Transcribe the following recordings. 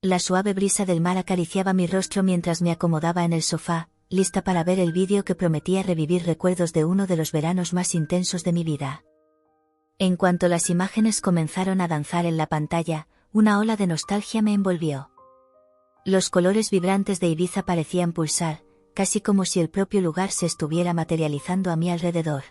La suave brisa del mar acariciaba mi rostro mientras me acomodaba en el sofá, lista para ver el vídeo que prometía revivir recuerdos de uno de los veranos más intensos de mi vida. En cuanto las imágenes comenzaron a danzar en la pantalla, una ola de nostalgia me envolvió. Los colores vibrantes de Ibiza parecían pulsar, casi como si el propio lugar se estuviera materializando a mi alrededor.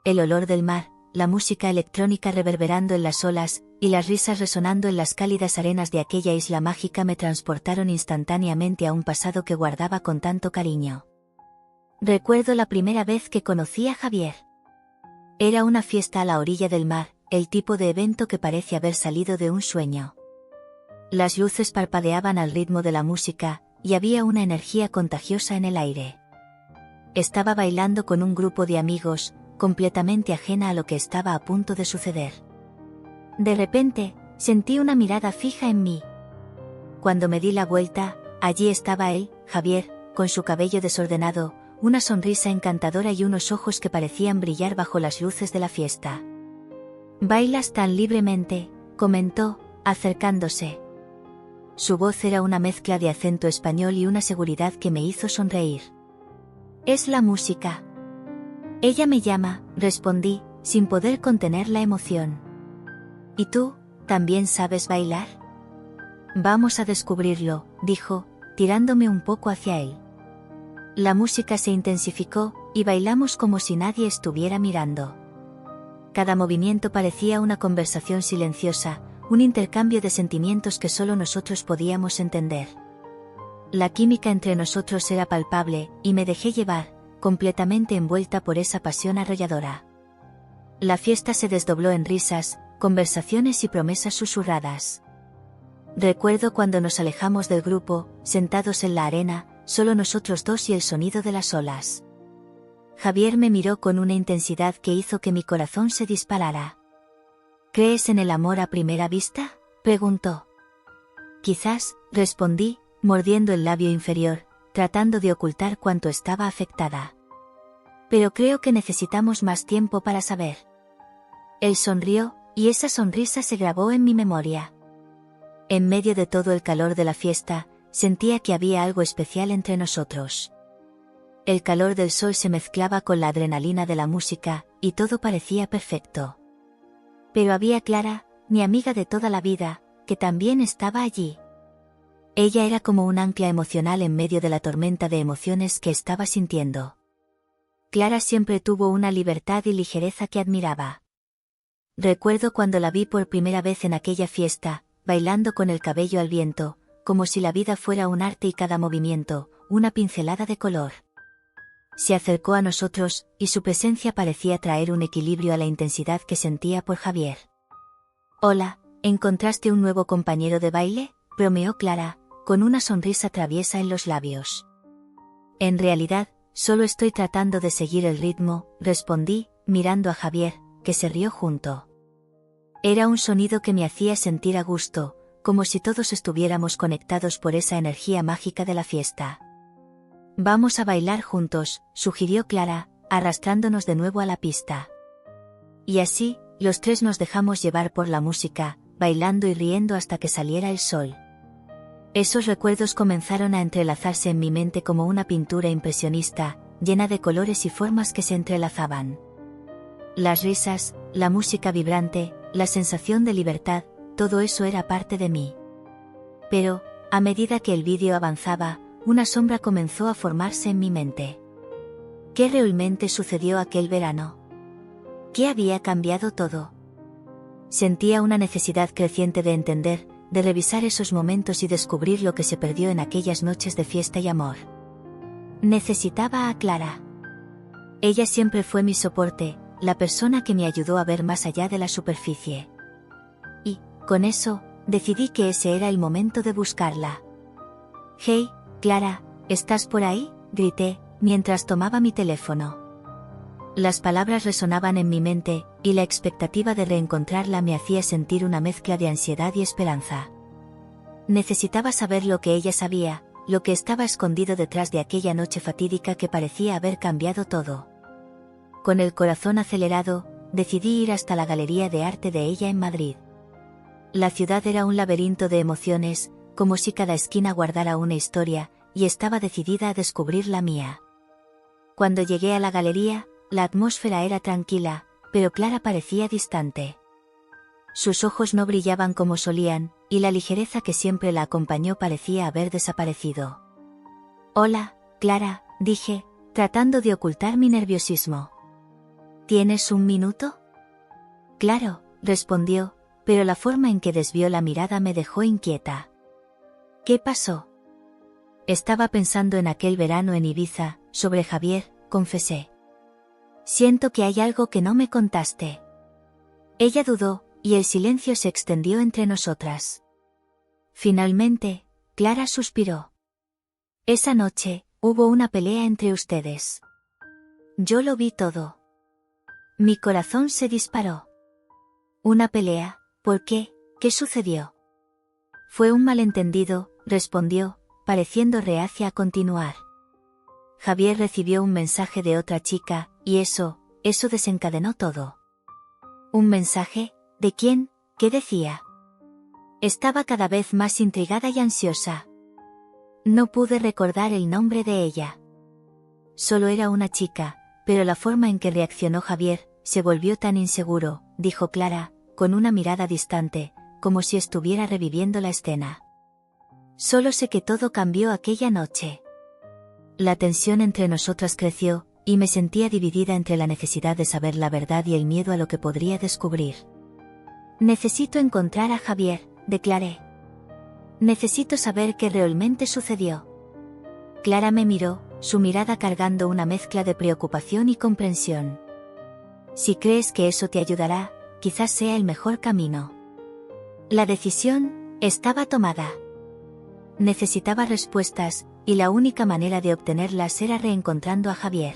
El olor del mar, la música electrónica reverberando en las olas, y las risas resonando en las cálidas arenas de aquella isla mágica me transportaron instantáneamente a un pasado que guardaba con tanto cariño. Recuerdo la primera vez que conocí a Javier. Era una fiesta a la orilla del mar, el tipo de evento que parece haber salido de un sueño. Las luces parpadeaban al ritmo de la música, y había una energía contagiosa en el aire. Estaba bailando con un grupo de amigos, completamente ajena a lo que estaba a punto de suceder. De repente, sentí una mirada fija en mí. Cuando me di la vuelta, allí estaba él, Javier, con su cabello desordenado, una sonrisa encantadora y unos ojos que parecían brillar bajo las luces de la fiesta. «Bailas tan libremente», comentó, acercándose. Su voz era una mezcla de acento español y una seguridad que me hizo sonreír. «Es la música». «Ella me llama», respondí, sin poder contener la emoción. «¿Y tú, también sabes bailar?» «Vamos a descubrirlo», dijo, tirándome un poco hacia él. La música se intensificó, y bailamos como si nadie estuviera mirando. Cada movimiento parecía una conversación silenciosa, un intercambio de sentimientos que solo nosotros podíamos entender. La química entre nosotros era palpable, y me dejé llevar, completamente envuelta por esa pasión arrolladora. La fiesta se desdobló en risas, conversaciones y promesas susurradas. Recuerdo cuando nos alejamos del grupo, sentados en la arena, solo nosotros dos y el sonido de las olas. Javier me miró con una intensidad que hizo que mi corazón se disparara. «¿Crees en el amor a primera vista?», preguntó. «Quizás», respondí, mordiendo el labio inferior, tratando de ocultar cuánto estaba afectada. «Pero creo que necesitamos más tiempo para saber». Él sonrió, y esa sonrisa se grabó en mi memoria. En medio de todo el calor de la fiesta, sentía que había algo especial entre nosotros. El calor del sol se mezclaba con la adrenalina de la música, y todo parecía perfecto. Pero había Clara, mi amiga de toda la vida, que también estaba allí. Ella era como un ancla emocional en medio de la tormenta de emociones que estaba sintiendo. Clara siempre tuvo una libertad y ligereza que admiraba. Recuerdo cuando la vi por primera vez en aquella fiesta, bailando con el cabello al viento, como si la vida fuera un arte y cada movimiento, una pincelada de color. Se acercó a nosotros, y su presencia parecía traer un equilibrio a la intensidad que sentía por Javier. «Hola, ¿encontraste un nuevo compañero de baile?», bromeó Clara, con una sonrisa traviesa en los labios. «En realidad, solo estoy tratando de seguir el ritmo», respondí, mirando a Javier, que se rió junto. Era un sonido que me hacía sentir a gusto, como si todos estuviéramos conectados por esa energía mágica de la fiesta. «Vamos a bailar juntos», sugirió Clara, arrastrándonos de nuevo a la pista. Y así, los tres nos dejamos llevar por la música, bailando y riendo hasta que saliera el sol. Esos recuerdos comenzaron a entrelazarse en mi mente como una pintura impresionista, llena de colores y formas que se entrelazaban. Las risas, la música vibrante, la sensación de libertad, todo eso era parte de mí. Pero, a medida que el vídeo avanzaba, una sombra comenzó a formarse en mi mente. ¿Qué realmente sucedió aquel verano? ¿Qué había cambiado todo? Sentía una necesidad creciente de entender, de revisar esos momentos y descubrir lo que se perdió en aquellas noches de fiesta y amor. Necesitaba a Clara. Ella siempre fue mi soporte, la persona que me ayudó a ver más allá de la superficie. Y, con eso, decidí que ese era el momento de buscarla. «Hey, Clara, ¿estás por ahí?», grité, mientras tomaba mi teléfono. Las palabras resonaban en mi mente, y la expectativa de reencontrarla me hacía sentir una mezcla de ansiedad y esperanza. Necesitaba saber lo que ella sabía, lo que estaba escondido detrás de aquella noche fatídica que parecía haber cambiado todo. Con el corazón acelerado, decidí ir hasta la Galería de Arte de ella en Madrid. La ciudad era un laberinto de emociones, como si cada esquina guardara una historia, y estaba decidida a descubrir la mía. Cuando llegué a la galería, la atmósfera era tranquila, pero Clara parecía distante. Sus ojos no brillaban como solían, y la ligereza que siempre la acompañó parecía haber desaparecido. «Hola, Clara», dije, tratando de ocultar mi nerviosismo. «¿Tienes un minuto?» «Claro», respondió, pero la forma en que desvió la mirada me dejó inquieta. «¿Qué pasó?» «Estaba pensando en aquel verano en Ibiza, sobre Javier», confesé. «Siento que hay algo que no me contaste». Ella dudó, y el silencio se extendió entre nosotras. Finalmente, Clara suspiró. «Esa noche, hubo una pelea entre ustedes. Yo lo vi todo». Mi corazón se disparó. «¿Una pelea? ¿Por qué? ¿Qué sucedió?» «Fue un malentendido», respondió, pareciendo reacia a continuar. «Javier recibió un mensaje de otra chica, y eso desencadenó todo». «¿Un mensaje? ¿De quién? ¿Qué decía?» Estaba cada vez más intrigada y ansiosa. No pude recordar el nombre de ella. Solo era una chica, pero la forma en que reaccionó Javier se volvió tan inseguro, dijo Clara, con una mirada distante, como si estuviera reviviendo la escena. Solo sé que todo cambió aquella noche. La tensión entre nosotras creció, y me sentía dividida entre la necesidad de saber la verdad y el miedo a lo que podría descubrir. «Necesito encontrar a Javier», declaré. «Necesito saber qué realmente sucedió». Clara me miró, su mirada cargando una mezcla de preocupación y comprensión. «Si crees que eso te ayudará, quizás sea el mejor camino». La decisión estaba tomada. Necesitaba respuestas, y la única manera de obtenerlas era reencontrando a Javier.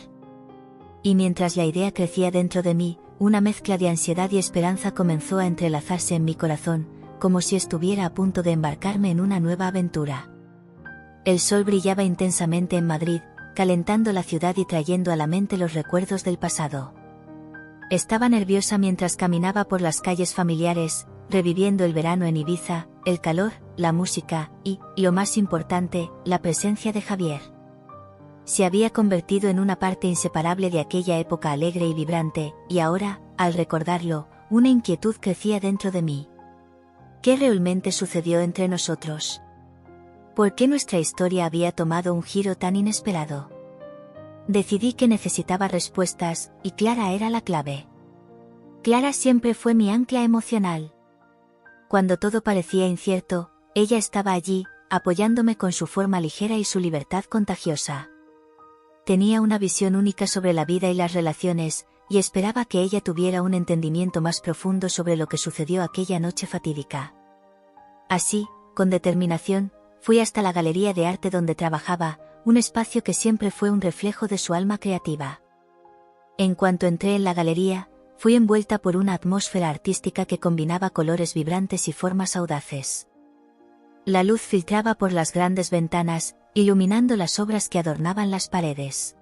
Y mientras la idea crecía dentro de mí, una mezcla de ansiedad y esperanza comenzó a entrelazarse en mi corazón, como si estuviera a punto de embarcarme en una nueva aventura. El sol brillaba intensamente en Madrid, calentando la ciudad y trayendo a la mente los recuerdos del pasado. Estaba nerviosa mientras caminaba por las calles familiares, reviviendo el verano en Ibiza, el calor, la música y, lo más importante, la presencia de Javier. Se había convertido en una parte inseparable de aquella época alegre y vibrante, y ahora, al recordarlo, una inquietud crecía dentro de mí. ¿Qué realmente sucedió entre nosotros? ¿Por qué nuestra historia había tomado un giro tan inesperado? Decidí que necesitaba respuestas, y Clara era la clave. Clara siempre fue mi ancla emocional. Cuando todo parecía incierto, ella estaba allí, apoyándome con su forma ligera y su libertad contagiosa. Tenía una visión única sobre la vida y las relaciones, y esperaba que ella tuviera un entendimiento más profundo sobre lo que sucedió aquella noche fatídica. Así, con determinación, fui hasta la galería de arte donde trabajaba, un espacio que siempre fue un reflejo de su alma creativa. En cuanto entré en la galería, fui envuelta por una atmósfera artística que combinaba colores vibrantes y formas audaces. La luz filtraba por las grandes ventanas, iluminando las obras que adornaban las paredes.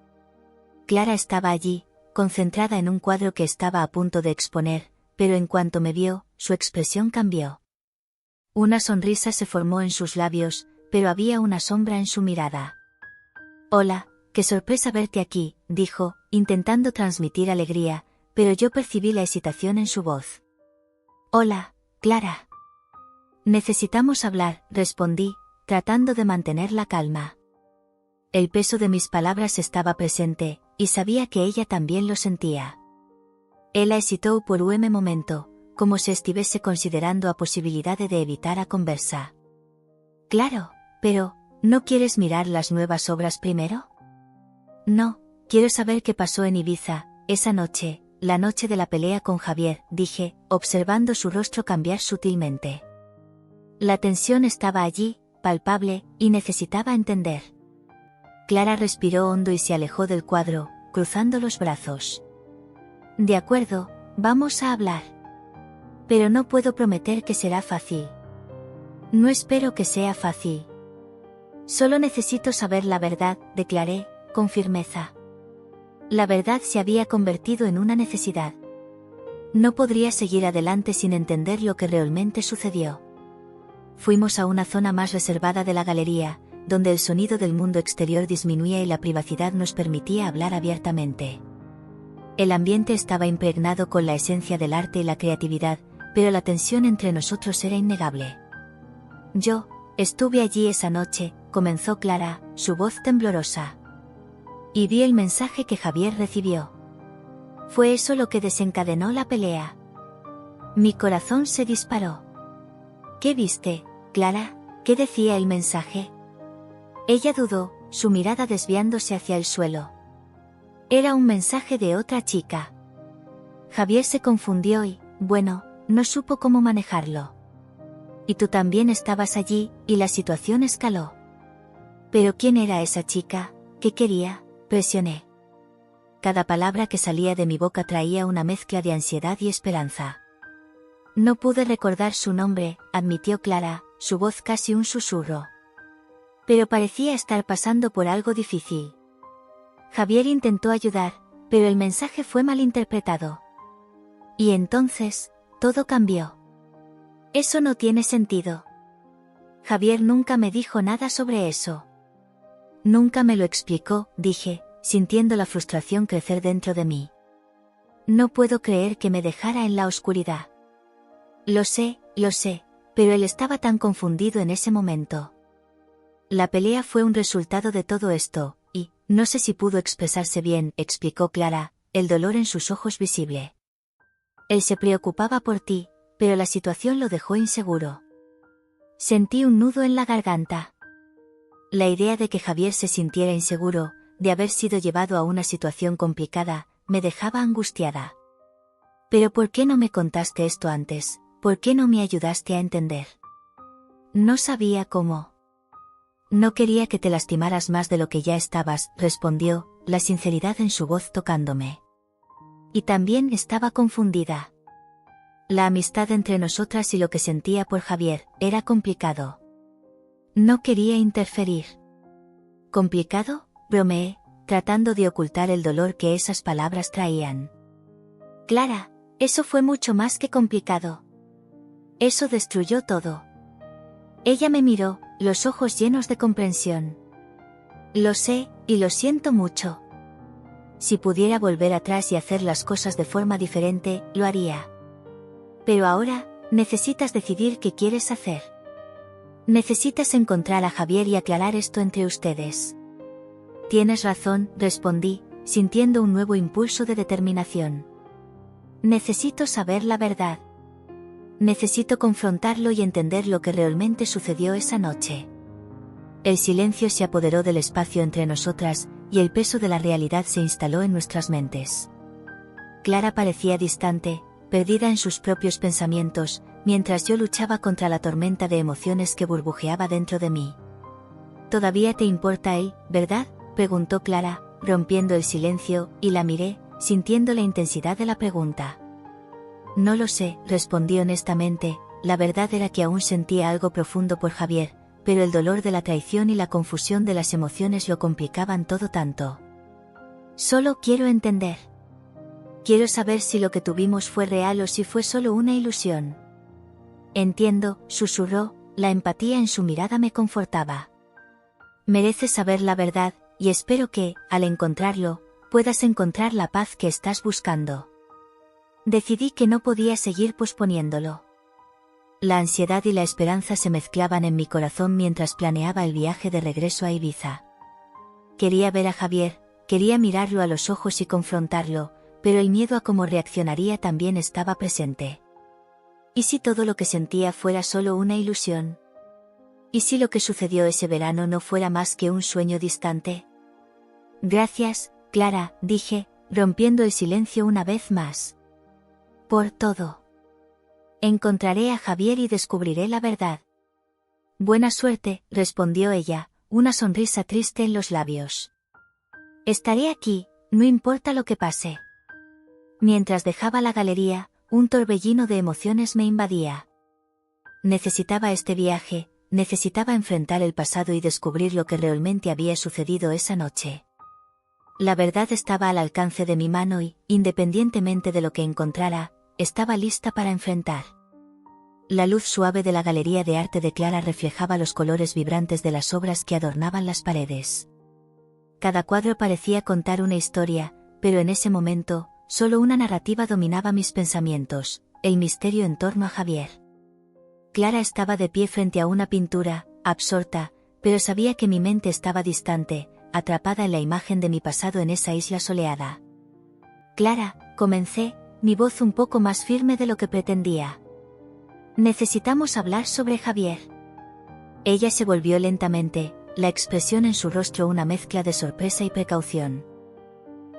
Clara estaba allí, concentrada en un cuadro que estaba a punto de exponer, pero en cuanto me vio, su expresión cambió. Una sonrisa se formó en sus labios, pero había una sombra en su mirada. «Hola, qué sorpresa verte aquí», dijo, intentando transmitir alegría, pero yo percibí la hesitación en su voz. «Hola, Clara». «Necesitamos hablar», respondí, tratando de mantener la calma. El peso de mis palabras estaba presente, y sabía que ella también lo sentía. Ela hesitó por un momento, como si estuviese considerando a posibilidad de evitar a conversa. «Claro, pero, ¿no quieres mirar las nuevas obras primero?» «No, quiero saber qué pasó en Ibiza, esa noche, la noche de la pelea con Javier», dije, observando su rostro cambiar sutilmente. La tensión estaba allí, palpable, y necesitaba entender. Clara respiró hondo y se alejó del cuadro, cruzando los brazos. «De acuerdo, vamos a hablar. Pero no puedo prometer que será fácil». «No espero que sea fácil. Solo necesito saber la verdad», declaré, con firmeza. La verdad se había convertido en una necesidad. No podría seguir adelante sin entender lo que realmente sucedió. Fuimos a una zona más reservada de la galería, donde el sonido del mundo exterior disminuía y la privacidad nos permitía hablar abiertamente. El ambiente estaba impregnado con la esencia del arte y la creatividad, pero la tensión entre nosotros era innegable. Yo estuve allí esa noche, comenzó Clara, su voz temblorosa. Y vi el mensaje que Javier recibió. Fue eso lo que desencadenó la pelea. Mi corazón se disparó. ¿Qué viste, Clara? ¿Qué decía el mensaje? Ella dudó, su mirada desviándose hacia el suelo. Era un mensaje de otra chica. Javier se confundió y, bueno, no supo cómo manejarlo. Y tú también estabas allí, y la situación escaló. ¿Pero quién era esa chica? ¿Qué quería? Presioné. Cada palabra que salía de mi boca traía una mezcla de ansiedad y esperanza. No pude recordar su nombre, admitió Clara, su voz casi un susurro. Pero parecía estar pasando por algo difícil. Javier intentó ayudar, pero el mensaje fue malinterpretado. Y entonces, todo cambió. Eso no tiene sentido. Javier nunca me dijo nada sobre eso. Nunca me lo explicó, dije, sintiendo la frustración crecer dentro de mí. No puedo creer que me dejara en la oscuridad. Lo sé, pero él estaba tan confundido en ese momento. La pelea fue un resultado de todo esto, y, no sé si pudo expresarse bien, explicó Clara, el dolor en sus ojos visible. Él se preocupaba por ti, pero la situación lo dejó inseguro. Sentí un nudo en la garganta. La idea de que Javier se sintiera inseguro, de haber sido llevado a una situación complicada, me dejaba angustiada. ¿Pero por qué no me contaste esto antes? ¿Por qué no me ayudaste a entender? No sabía cómo. No quería que te lastimaras más de lo que ya estabas, respondió, la sinceridad en su voz tocándome. Y también estaba confundida. La amistad entre nosotras y lo que sentía por Javier, era complicado. No quería interferir. ¿Complicado?, bromeé, tratando de ocultar el dolor que esas palabras traían. Clara, eso fue mucho más que complicado. Eso destruyó todo. Ella me miró, los ojos llenos de comprensión. Lo sé, y lo siento mucho. Si pudiera volver atrás y hacer las cosas de forma diferente, lo haría. Pero ahora, necesitas decidir qué quieres hacer. Necesitas encontrar a Javier y aclarar esto entre ustedes. Tienes razón, respondí, sintiendo un nuevo impulso de determinación. Necesito saber la verdad. Necesito confrontarlo y entender lo que realmente sucedió esa noche. El silencio se apoderó del espacio entre nosotras, y el peso de la realidad se instaló en nuestras mentes. Clara parecía distante, perdida en sus propios pensamientos, mientras yo luchaba contra la tormenta de emociones que burbujeaba dentro de mí. ¿Todavía te importa él, verdad?, preguntó Clara, rompiendo el silencio, y la miré, sintiendo la intensidad de la pregunta. No lo sé, respondí honestamente, la verdad era que aún sentía algo profundo por Javier, pero el dolor de la traición y la confusión de las emociones lo complicaban todo tanto. Solo quiero entender. Quiero saber si lo que tuvimos fue real o si fue solo una ilusión. Entiendo, susurró, la empatía en su mirada me confortaba. Mereces saber la verdad, y espero que, al encontrarlo, puedas encontrar la paz que estás buscando. Decidí que no podía seguir posponiéndolo. La ansiedad y la esperanza se mezclaban en mi corazón mientras planeaba el viaje de regreso a Ibiza. Quería ver a Javier, quería mirarlo a los ojos y confrontarlo, pero el miedo a cómo reaccionaría también estaba presente. ¿Y si todo lo que sentía fuera solo una ilusión? ¿Y si lo que sucedió ese verano no fuera más que un sueño distante? Gracias, Clara, dije, rompiendo el silencio una vez más. Por todo. Encontraré a Javier y descubriré la verdad. Buena suerte, respondió ella, una sonrisa triste en los labios. Estaré aquí, no importa lo que pase. Mientras dejaba la galería, un torbellino de emociones me invadía. Necesitaba este viaje, necesitaba enfrentar el pasado y descubrir lo que realmente había sucedido esa noche. La verdad estaba al alcance de mi mano y, independientemente de lo que encontrara, estaba lista para enfrentar. La luz suave de la galería de arte de Clara reflejaba los colores vibrantes de las obras que adornaban las paredes. Cada cuadro parecía contar una historia, pero en ese momento, solo una narrativa dominaba mis pensamientos, el misterio en torno a Javier. Clara estaba de pie frente a una pintura, absorta, pero sabía que mi mente estaba distante, atrapada en la imagen de mi pasado en esa isla soleada. Clara, comencé, mi voz un poco más firme de lo que pretendía. Necesitamos hablar sobre Javier. Ella se volvió lentamente, la expresión en su rostro una mezcla de sorpresa y precaución.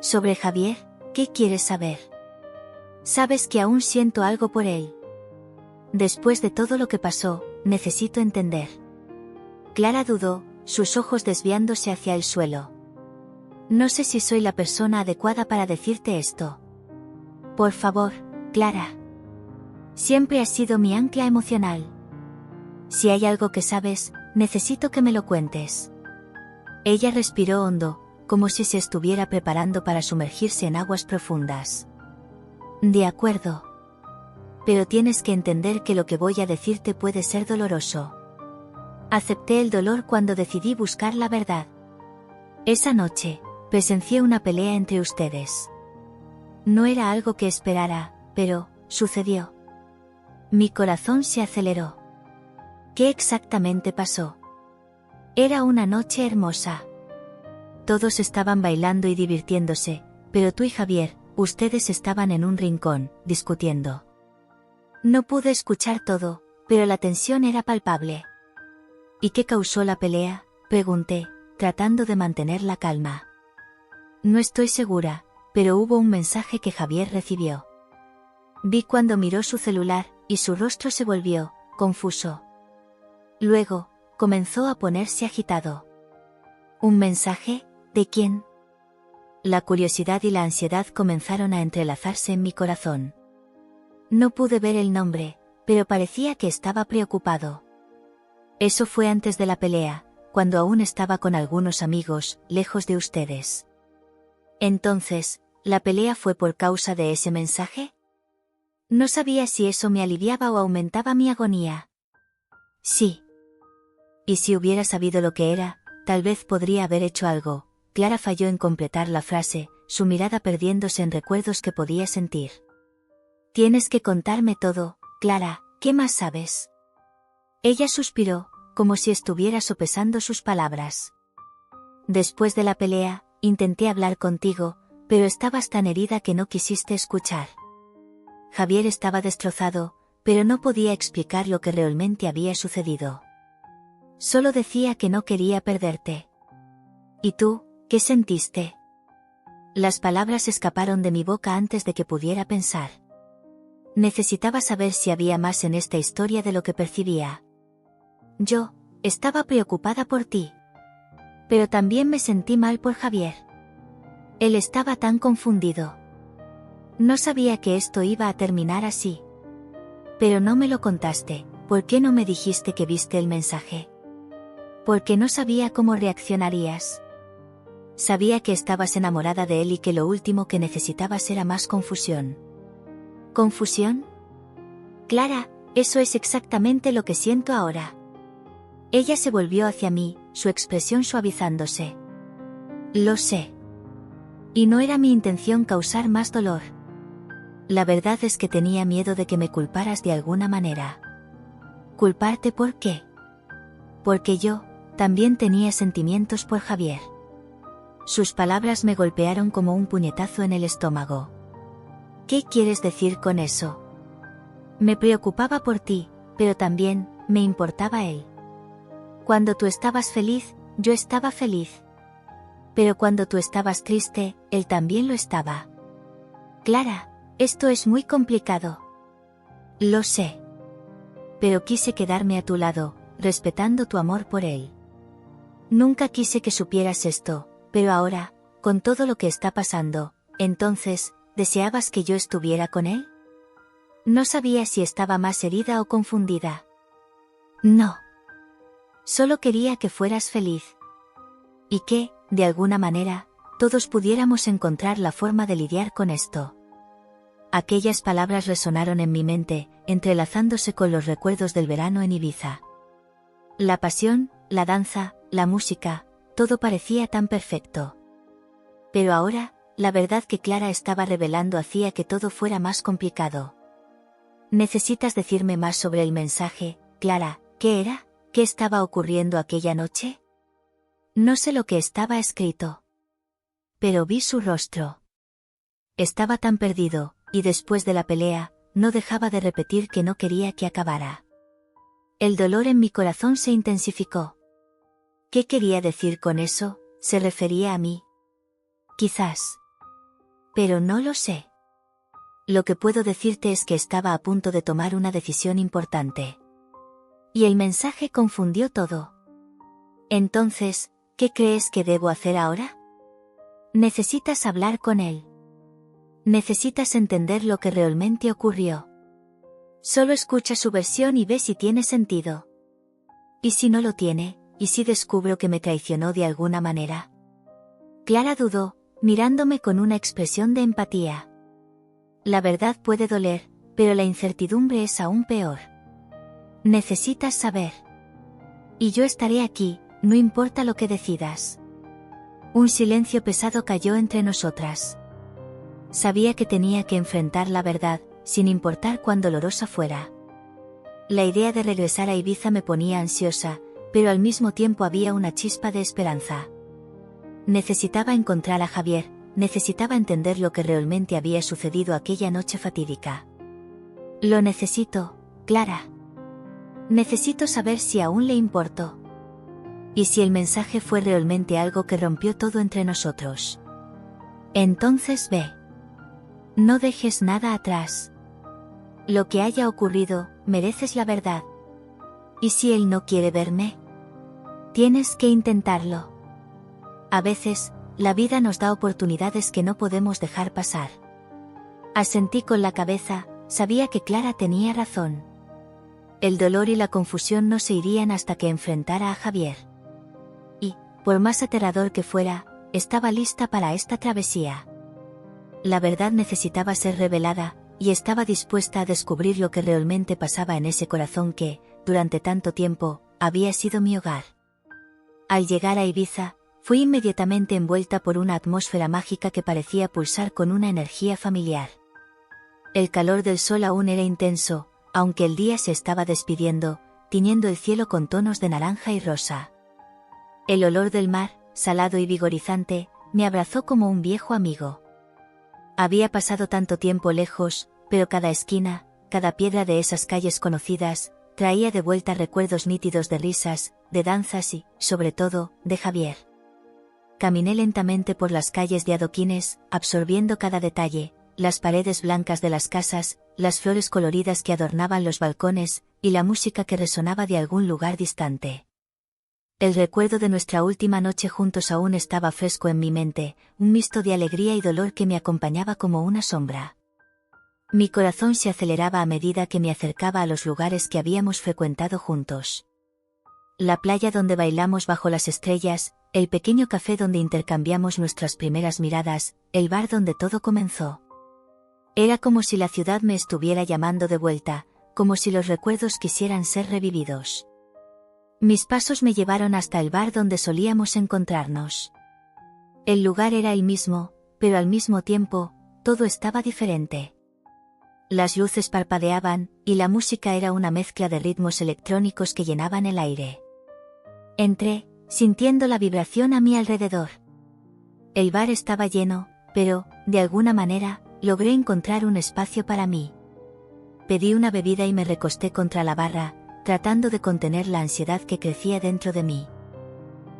¿Sobre Javier? ¿Qué quieres saber? Sabes que aún siento algo por él. Después de todo lo que pasó, necesito entender. Clara dudó, sus ojos desviándose hacia el suelo. No sé si soy la persona adecuada para decirte esto. Por favor, Clara. Siempre has sido mi ancla emocional. Si hay algo que sabes, necesito que me lo cuentes. Ella respiró hondo, como si se estuviera preparando para sumergirse en aguas profundas. De acuerdo. Pero tienes que entender que lo que voy a decirte puede ser doloroso. Acepté el dolor cuando decidí buscar la verdad. Esa noche, presencié una pelea entre ustedes. No era algo que esperara, pero, sucedió. Mi corazón se aceleró. ¿Qué exactamente pasó? Era una noche hermosa. Todos estaban bailando y divirtiéndose, pero tú y Javier, ustedes estaban en un rincón, discutiendo. No pude escuchar todo, pero la tensión era palpable. ¿Y qué causó la pelea?, pregunté, tratando de mantener la calma. No estoy segura, pero hubo un mensaje que Javier recibió. Vi cuando miró su celular, y su rostro se volvió, confuso. Luego, comenzó a ponerse agitado. ¿Un mensaje? ¿De quién? La curiosidad y la ansiedad comenzaron a entrelazarse en mi corazón. No pude ver el nombre, pero parecía que estaba preocupado. Eso fue antes de la pelea, cuando aún estaba con algunos amigos, lejos de ustedes. Entonces, ¿la pelea fue por causa de ese mensaje? No sabía si eso me aliviaba o aumentaba mi agonía. Sí. Y si hubiera sabido lo que era, tal vez podría haber hecho algo. Clara falló en completar la frase, su mirada perdiéndose en recuerdos que podía sentir. Tienes que contarme todo, Clara, ¿qué más sabes? Ella suspiró, como si estuviera sopesando sus palabras. Después de la pelea, intenté hablar contigo, pero estabas tan herida que no quisiste escuchar. Javier estaba destrozado, pero no podía explicar lo que realmente había sucedido. Solo decía que no quería perderte. ¿Y tú, qué sentiste? Las palabras escaparon de mi boca antes de que pudiera pensar. Necesitaba saber si había más en esta historia de lo que percibía. Yo, estaba preocupada por ti. Pero también me sentí mal por Javier. Él estaba tan confundido. No sabía que esto iba a terminar así. Pero no me lo contaste, ¿por qué no me dijiste que viste el mensaje? Porque no sabía cómo reaccionarías. Sabía que estabas enamorada de él y que lo último que necesitabas era más confusión. ¿Confusión? Clara, eso es exactamente lo que siento ahora. Ella se volvió hacia mí, su expresión suavizándose. Lo sé. Y no era mi intención causar más dolor. La verdad es que tenía miedo de que me culparas de alguna manera. ¿Culparte por qué? Porque yo, también tenía sentimientos por Javier. Sus palabras me golpearon como un puñetazo en el estómago. ¿Qué quieres decir con eso? Me preocupaba por ti, pero también, me importaba él. Cuando tú estabas feliz, yo estaba feliz. Pero cuando tú estabas triste, él también lo estaba. Clara, esto es muy complicado. Lo sé. Pero quise quedarme a tu lado, respetando tu amor por él. Nunca quise que supieras esto, pero ahora, con todo lo que está pasando, entonces, ¿deseabas que yo estuviera con él? No sabía si estaba más herida o confundida. No. Solo quería que fueras feliz. Y que, de alguna manera, todos pudiéramos encontrar la forma de lidiar con esto. Aquellas palabras resonaron en mi mente, entrelazándose con los recuerdos del verano en Ibiza. La pasión, la danza, la música, todo parecía tan perfecto. Pero ahora, la verdad que Clara estaba revelando hacía que todo fuera más complicado. ¿Necesitas decirme más sobre el mensaje, Clara? ¿Qué era? ¿Qué estaba ocurriendo aquella noche? No sé lo que estaba escrito. Pero vi su rostro. Estaba tan perdido, y después de la pelea, no dejaba de repetir que no quería que acabara. El dolor en mi corazón se intensificó. ¿Qué quería decir con eso? ¿Se refería a mí? Quizás. Pero no lo sé. Lo que puedo decirte es que estaba a punto de tomar una decisión importante. Y el mensaje confundió todo. Entonces, ¿qué crees que debo hacer ahora? Necesitas hablar con él. Necesitas entender lo que realmente ocurrió. Solo escucha su versión y ve si tiene sentido. ¿Y si no lo tiene? ¿Y si descubro que me traicionó de alguna manera? Clara dudó, mirándome con una expresión de empatía. La verdad puede doler, pero la incertidumbre es aún peor. Necesitas saber. Y yo estaré aquí, no importa lo que decidas. Un silencio pesado cayó entre nosotras. Sabía que tenía que enfrentar la verdad, sin importar cuán dolorosa fuera. La idea de regresar a Ibiza me ponía ansiosa, pero al mismo tiempo había una chispa de esperanza. Necesitaba encontrar a Javier, necesitaba entender lo que realmente había sucedido aquella noche fatídica. Lo necesito, Clara. Necesito saber si aún le importo. Y si el mensaje fue realmente algo que rompió todo entre nosotros. Entonces ve. No dejes nada atrás. Lo que haya ocurrido, mereces la verdad. ¿Y si él no quiere verme? Tienes que intentarlo. A veces, la vida nos da oportunidades que no podemos dejar pasar. Asentí con la cabeza, sabía que Clara tenía razón. El dolor y la confusión no se irían hasta que enfrentara a Javier. Y, por más aterrador que fuera, estaba lista para esta travesía. La verdad necesitaba ser revelada, y estaba dispuesta a descubrir lo que realmente pasaba en ese corazón que, durante tanto tiempo, había sido mi hogar. Al llegar a Ibiza, fui inmediatamente envuelta por una atmósfera mágica que parecía pulsar con una energía familiar. El calor del sol aún era intenso, aunque el día se estaba despidiendo, tiñendo el cielo con tonos de naranja y rosa. El olor del mar, salado y vigorizante, me abrazó como un viejo amigo. Había pasado tanto tiempo lejos, pero cada esquina, cada piedra de esas calles conocidas, traía de vuelta recuerdos nítidos de risas, de danzas y, sobre todo, de Javier. Caminé lentamente por las calles de adoquines, absorbiendo cada detalle, las paredes blancas de las casas, las flores coloridas que adornaban los balcones, y la música que resonaba de algún lugar distante. El recuerdo de nuestra última noche juntos aún estaba fresco en mi mente, un mixto de alegría y dolor que me acompañaba como una sombra. Mi corazón se aceleraba a medida que me acercaba a los lugares que habíamos frecuentado juntos. La playa donde bailamos bajo las estrellas, el pequeño café donde intercambiamos nuestras primeras miradas, el bar donde todo comenzó. Era como si la ciudad me estuviera llamando de vuelta, como si los recuerdos quisieran ser revividos. Mis pasos me llevaron hasta el bar donde solíamos encontrarnos. El lugar era el mismo, pero al mismo tiempo, todo estaba diferente. Las luces parpadeaban, y la música era una mezcla de ritmos electrónicos que llenaban el aire. Entré, sintiendo la vibración a mi alrededor. El bar estaba lleno, pero, de alguna manera, logré encontrar un espacio para mí. Pedí una bebida y me recosté contra la barra, tratando de contener la ansiedad que crecía dentro de mí.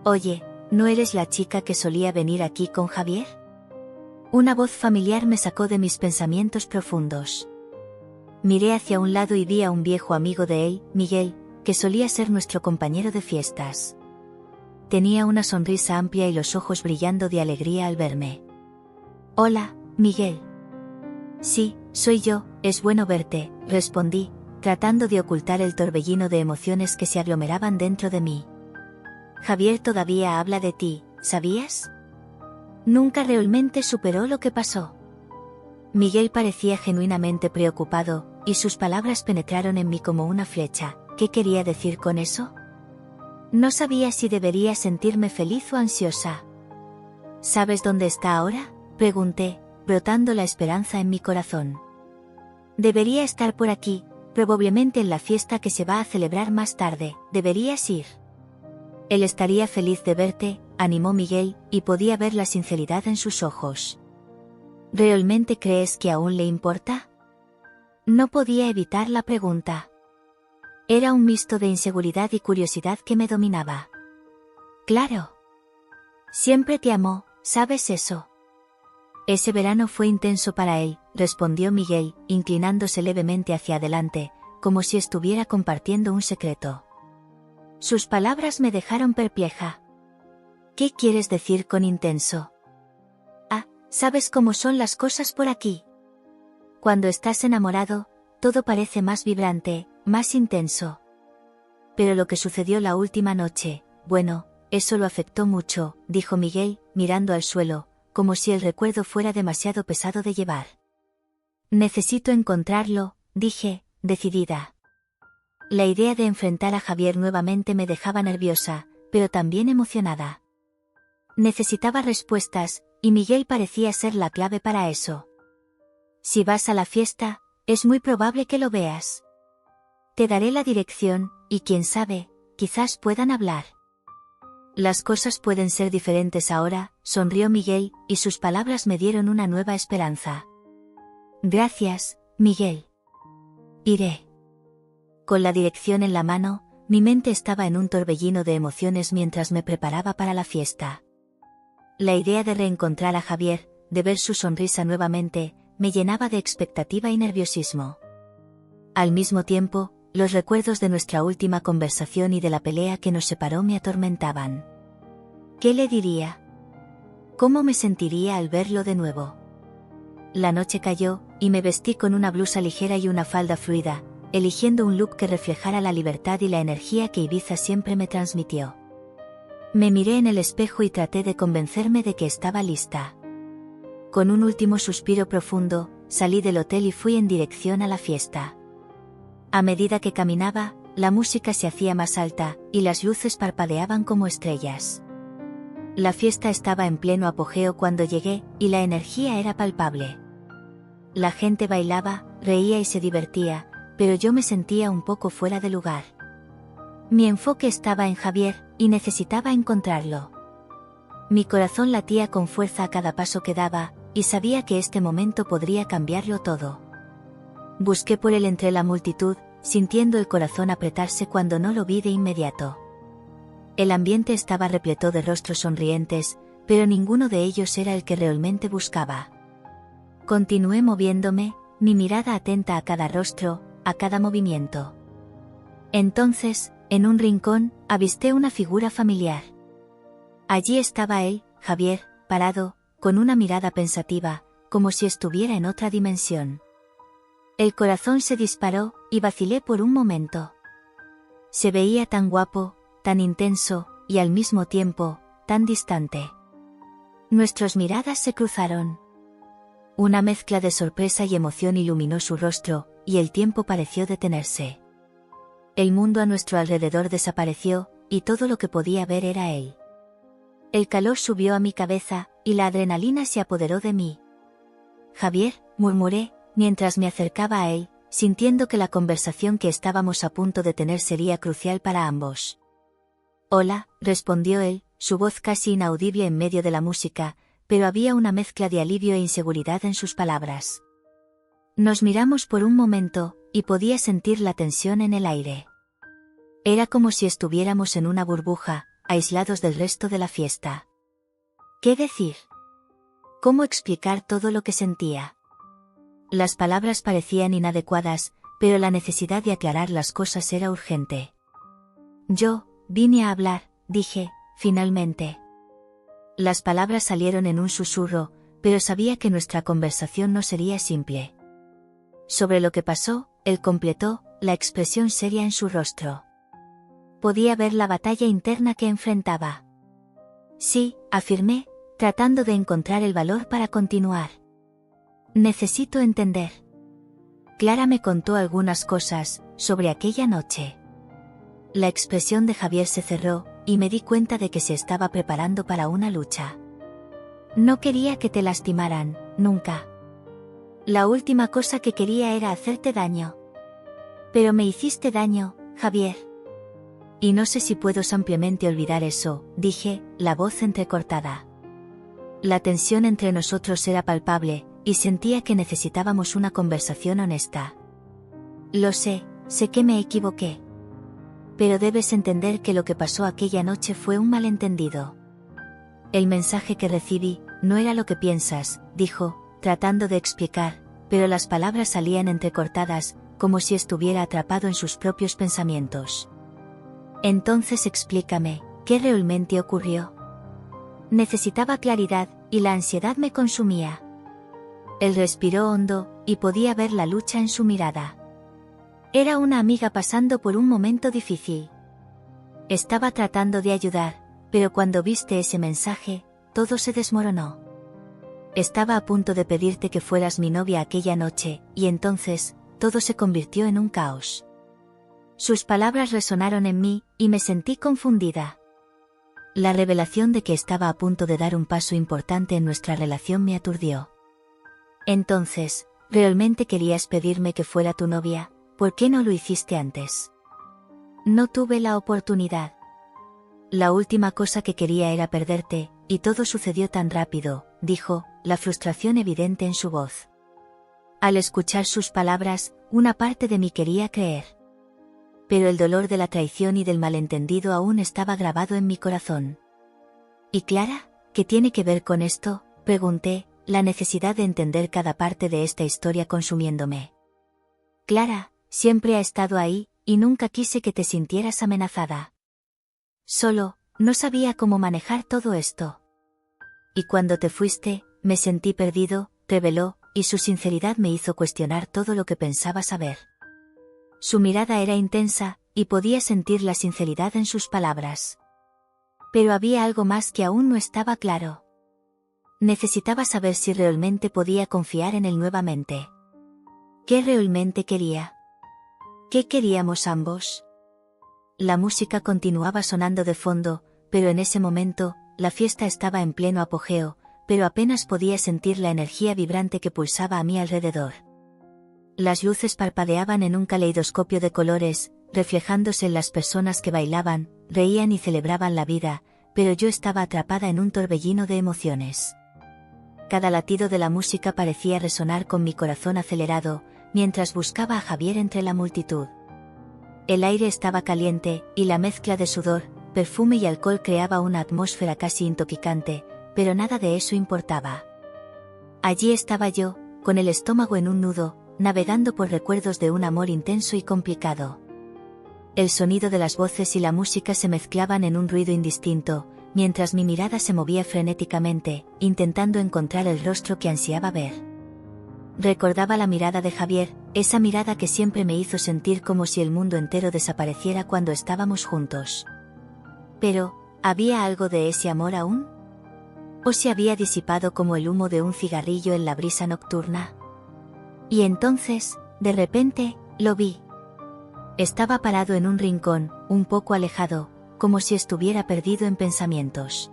Oye, ¿no eres la chica que solía venir aquí con Javier? Una voz familiar me sacó de mis pensamientos profundos. Miré hacia un lado y vi a un viejo amigo de él, Miguel, que solía ser nuestro compañero de fiestas. Tenía una sonrisa amplia y los ojos brillando de alegría al verme. Hola, Miguel. Sí, soy yo, es bueno verte, respondí, tratando de ocultar el torbellino de emociones que se aglomeraban dentro de mí. Javier todavía habla de ti, ¿sabías? Nunca realmente superó lo que pasó. Miguel parecía genuinamente preocupado, y sus palabras penetraron en mí como una flecha. ¿Qué quería decir con eso? No sabía si debería sentirme feliz o ansiosa. ¿Sabes dónde está ahora?, pregunté, brotando la esperanza en mi corazón. Debería estar por aquí, probablemente en la fiesta que se va a celebrar más tarde. ¿Deberías ir? Él estaría feliz de verte, animó Miguel, y podía ver la sinceridad en sus ojos. ¿Realmente crees que aún le importa? No podía evitar la pregunta. Era un mixto de inseguridad y curiosidad que me dominaba. Claro. Siempre te amó, ¿sabes eso? Ese verano fue intenso para él, respondió Miguel, inclinándose levemente hacia adelante, como si estuviera compartiendo un secreto. Sus palabras me dejaron perpleja. ¿Qué quieres decir con intenso? Ah, ¿sabes cómo son las cosas por aquí? Cuando estás enamorado, todo parece más vibrante, más intenso. Pero lo que sucedió la última noche, bueno, eso lo afectó mucho, dijo Miguel, mirando al suelo, como si el recuerdo fuera demasiado pesado de llevar. Necesito encontrarlo, dije, decidida. La idea de enfrentar a Javier nuevamente me dejaba nerviosa, pero también emocionada. Necesitaba respuestas, y Miguel parecía ser la clave para eso. Si vas a la fiesta, es muy probable que lo veas. Te daré la dirección, y quién sabe, quizás puedan hablar. Las cosas pueden ser diferentes ahora, sonrió Miguel, y sus palabras me dieron una nueva esperanza. Gracias, Miguel. Iré. Con la dirección en la mano, mi mente estaba en un torbellino de emociones mientras me preparaba para la fiesta. La idea de reencontrar a Javier, de ver su sonrisa nuevamente, me llenaba de expectativa y nerviosismo. Al mismo tiempo, los recuerdos de nuestra última conversación y de la pelea que nos separó me atormentaban. ¿Qué le diría? ¿Cómo me sentiría al verlo de nuevo? La noche cayó, y me vestí con una blusa ligera y una falda fluida, eligiendo un look que reflejara la libertad y la energía que Ibiza siempre me transmitió. Me miré en el espejo y traté de convencerme de que estaba lista. Con un último suspiro profundo, salí del hotel y fui en dirección a la fiesta. A medida que caminaba, la música se hacía más alta, y las luces parpadeaban como estrellas. La fiesta estaba en pleno apogeo cuando llegué, y la energía era palpable. La gente bailaba, reía y se divertía, pero yo me sentía un poco fuera de lugar. Mi enfoque estaba en Javier, y necesitaba encontrarlo. Mi corazón latía con fuerza a cada paso que daba, y sabía que este momento podría cambiarlo todo. Busqué por él entre la multitud, sintiendo el corazón apretarse cuando no lo vi de inmediato. El ambiente estaba repleto de rostros sonrientes, pero ninguno de ellos era el que realmente buscaba. Continué moviéndome, mi mirada atenta a cada rostro, a cada movimiento. Entonces, en un rincón, avisté una figura familiar. Allí estaba él, Javier, parado, con una mirada pensativa, como si estuviera en otra dimensión. El corazón se disparó, y vacilé por un momento. Se veía tan guapo, tan intenso, y al mismo tiempo, tan distante. Nuestras miradas se cruzaron. Una mezcla de sorpresa y emoción iluminó su rostro, y el tiempo pareció detenerse. El mundo a nuestro alrededor desapareció, y todo lo que podía ver era él. El calor subió a mi cabeza, y la adrenalina se apoderó de mí. Javier, murmuré, mientras me acercaba a él, sintiendo que la conversación que estábamos a punto de tener sería crucial para ambos. Hola, respondió él, su voz casi inaudible en medio de la música, pero había una mezcla de alivio e inseguridad en sus palabras. Nos miramos por un momento, y podía sentir la tensión en el aire. Era como si estuviéramos en una burbuja, aislados del resto de la fiesta. ¿Qué decir? ¿Cómo explicar todo lo que sentía? Las palabras parecían inadecuadas, pero la necesidad de aclarar las cosas era urgente. Yo, vine a hablar, dije, finalmente. Las palabras salieron en un susurro, pero sabía que nuestra conversación no sería simple. Sobre lo que pasó, él completó, la expresión seria en su rostro. Podía ver la batalla interna que enfrentaba. Sí, afirmé, tratando de encontrar el valor para continuar. Necesito entender. Clara me contó algunas cosas sobre aquella noche. La expresión de Javier se cerró, y me di cuenta de que se estaba preparando para una lucha. No quería que te lastimaran, nunca. La última cosa que quería era hacerte daño. Pero me hiciste daño, Javier. Y no sé si puedo ampliamente olvidar eso, dije, la voz entrecortada. La tensión entre nosotros era palpable, y sentía que necesitábamos una conversación honesta. Lo sé que me equivoqué. Pero debes entender que lo que pasó aquella noche fue un malentendido. El mensaje que recibí no era lo que piensas, dijo, tratando de explicar, pero las palabras salían entrecortadas, como si estuviera atrapado en sus propios pensamientos. Entonces explícame, ¿qué realmente ocurrió? Necesitaba claridad, y la ansiedad me consumía. Él respiró hondo, y podía ver la lucha en su mirada. Era una amiga pasando por un momento difícil. Estaba tratando de ayudar, pero cuando viste ese mensaje, todo se desmoronó. Estaba a punto de pedirte que fueras mi novia aquella noche, y entonces, todo se convirtió en un caos. Sus palabras resonaron en mí, y me sentí confundida. La revelación de que estaba a punto de dar un paso importante en nuestra relación me aturdió. Entonces, ¿realmente querías pedirme que fuera tu novia? ¿Por qué no lo hiciste antes? No tuve la oportunidad. La última cosa que quería era perderte, y todo sucedió tan rápido, dijo, la frustración evidente en su voz. Al escuchar sus palabras, una parte de mí quería creer. Pero el dolor de la traición y del malentendido aún estaba grabado en mi corazón. ¿Y Clara? ¿Qué tiene que ver con esto?, pregunté, la necesidad de entender cada parte de esta historia consumiéndome. Clara, siempre ha estado ahí, y nunca quise que te sintieras amenazada. Solo, no sabía cómo manejar todo esto. Y cuando te fuiste, me sentí perdido, reveló, y su sinceridad me hizo cuestionar todo lo que pensaba saber. Su mirada era intensa, y podía sentir la sinceridad en sus palabras. Pero había algo más que aún no estaba claro. Necesitaba saber si realmente podía confiar en él nuevamente. ¿Qué realmente quería? ¿Qué queríamos ambos? La música continuaba sonando de fondo, pero en ese momento, la fiesta estaba en pleno apogeo, pero apenas podía sentir la energía vibrante que pulsaba a mi alrededor. Las luces parpadeaban en un caleidoscopio de colores, reflejándose en las personas que bailaban, reían y celebraban la vida, pero yo estaba atrapada en un torbellino de emociones. Cada latido de la música parecía resonar con mi corazón acelerado, mientras buscaba a Javier entre la multitud. El aire estaba caliente, y la mezcla de sudor, perfume y alcohol creaba una atmósfera casi intoxicante, pero nada de eso importaba. Allí estaba yo, con el estómago en un nudo, navegando por recuerdos de un amor intenso y complicado. El sonido de las voces y la música se mezclaban en un ruido indistinto, mientras mi mirada se movía frenéticamente, intentando encontrar el rostro que ansiaba ver. Recordaba la mirada de Javier, esa mirada que siempre me hizo sentir como si el mundo entero desapareciera cuando estábamos juntos. Pero, ¿había algo de ese amor aún? ¿O se había disipado como el humo de un cigarrillo en la brisa nocturna? Y entonces, de repente, lo vi. Estaba parado en un rincón, un poco alejado, como si estuviera perdido en pensamientos.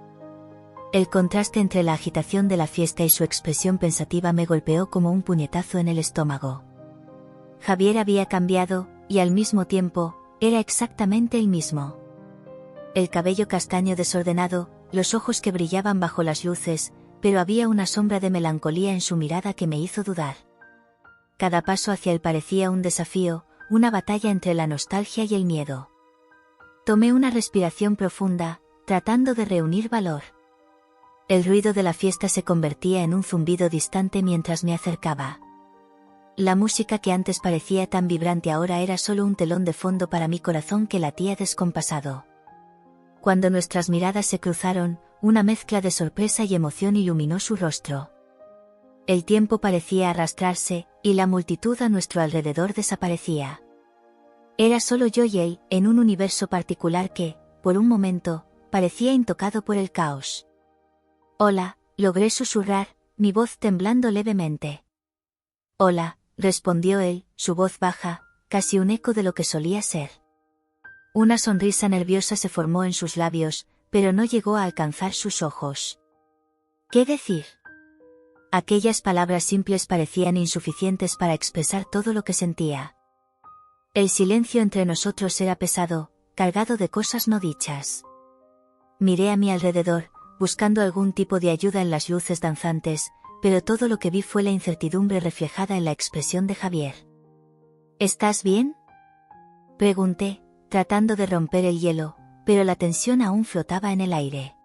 El contraste entre la agitación de la fiesta y su expresión pensativa me golpeó como un puñetazo en el estómago. Javier había cambiado, y al mismo tiempo, era exactamente el mismo. El cabello castaño desordenado, los ojos que brillaban bajo las luces, pero había una sombra de melancolía en su mirada que me hizo dudar. Cada paso hacia él parecía un desafío, una batalla entre la nostalgia y el miedo. Tomé una respiración profunda, tratando de reunir valor. El ruido de la fiesta se convertía en un zumbido distante mientras me acercaba. La música que antes parecía tan vibrante ahora era solo un telón de fondo para mi corazón que latía descompasado. Cuando nuestras miradas se cruzaron, una mezcla de sorpresa y emoción iluminó su rostro. El tiempo parecía arrastrarse, y la multitud a nuestro alrededor desaparecía. Era solo yo y él, en un universo particular que, por un momento, parecía intocado por el caos. Hola, logré susurrar, mi voz temblando levemente. Hola, respondió él, su voz baja, casi un eco de lo que solía ser. Una sonrisa nerviosa se formó en sus labios, pero no llegó a alcanzar sus ojos. ¿Qué decir? Aquellas palabras simples parecían insuficientes para expresar todo lo que sentía. El silencio entre nosotros era pesado, cargado de cosas no dichas. Miré a mi alrededor, buscando algún tipo de ayuda en las luces danzantes, pero todo lo que vi fue la incertidumbre reflejada en la expresión de Javier. ¿Estás bien?, pregunté, tratando de romper el hielo, pero la tensión aún flotaba en el aire.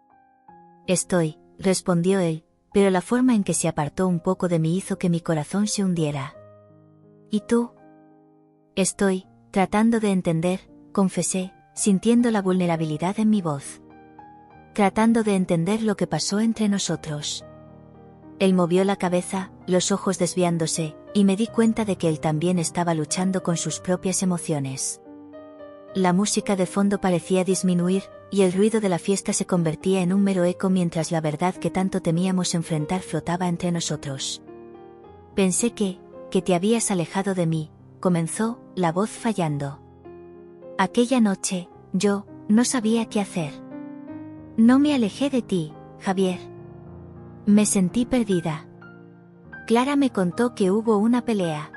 Estoy, respondió él, pero la forma en que se apartó un poco de mí hizo que mi corazón se hundiera. ¿Y tú? Estoy, tratando de entender, confesé, sintiendo la vulnerabilidad en mi voz. Tratando de entender lo que pasó entre nosotros. Él movió la cabeza, los ojos desviándose, y me di cuenta de que él también estaba luchando con sus propias emociones. La música de fondo parecía disminuir, y el ruido de la fiesta se convertía en un mero eco mientras la verdad que tanto temíamos enfrentar flotaba entre nosotros. Pensé que te habías alejado de mí, comenzó, la voz fallando. Aquella noche, yo, no sabía qué hacer. No me alejé de ti, Javier. Me sentí perdida. Clara me contó que hubo una pelea.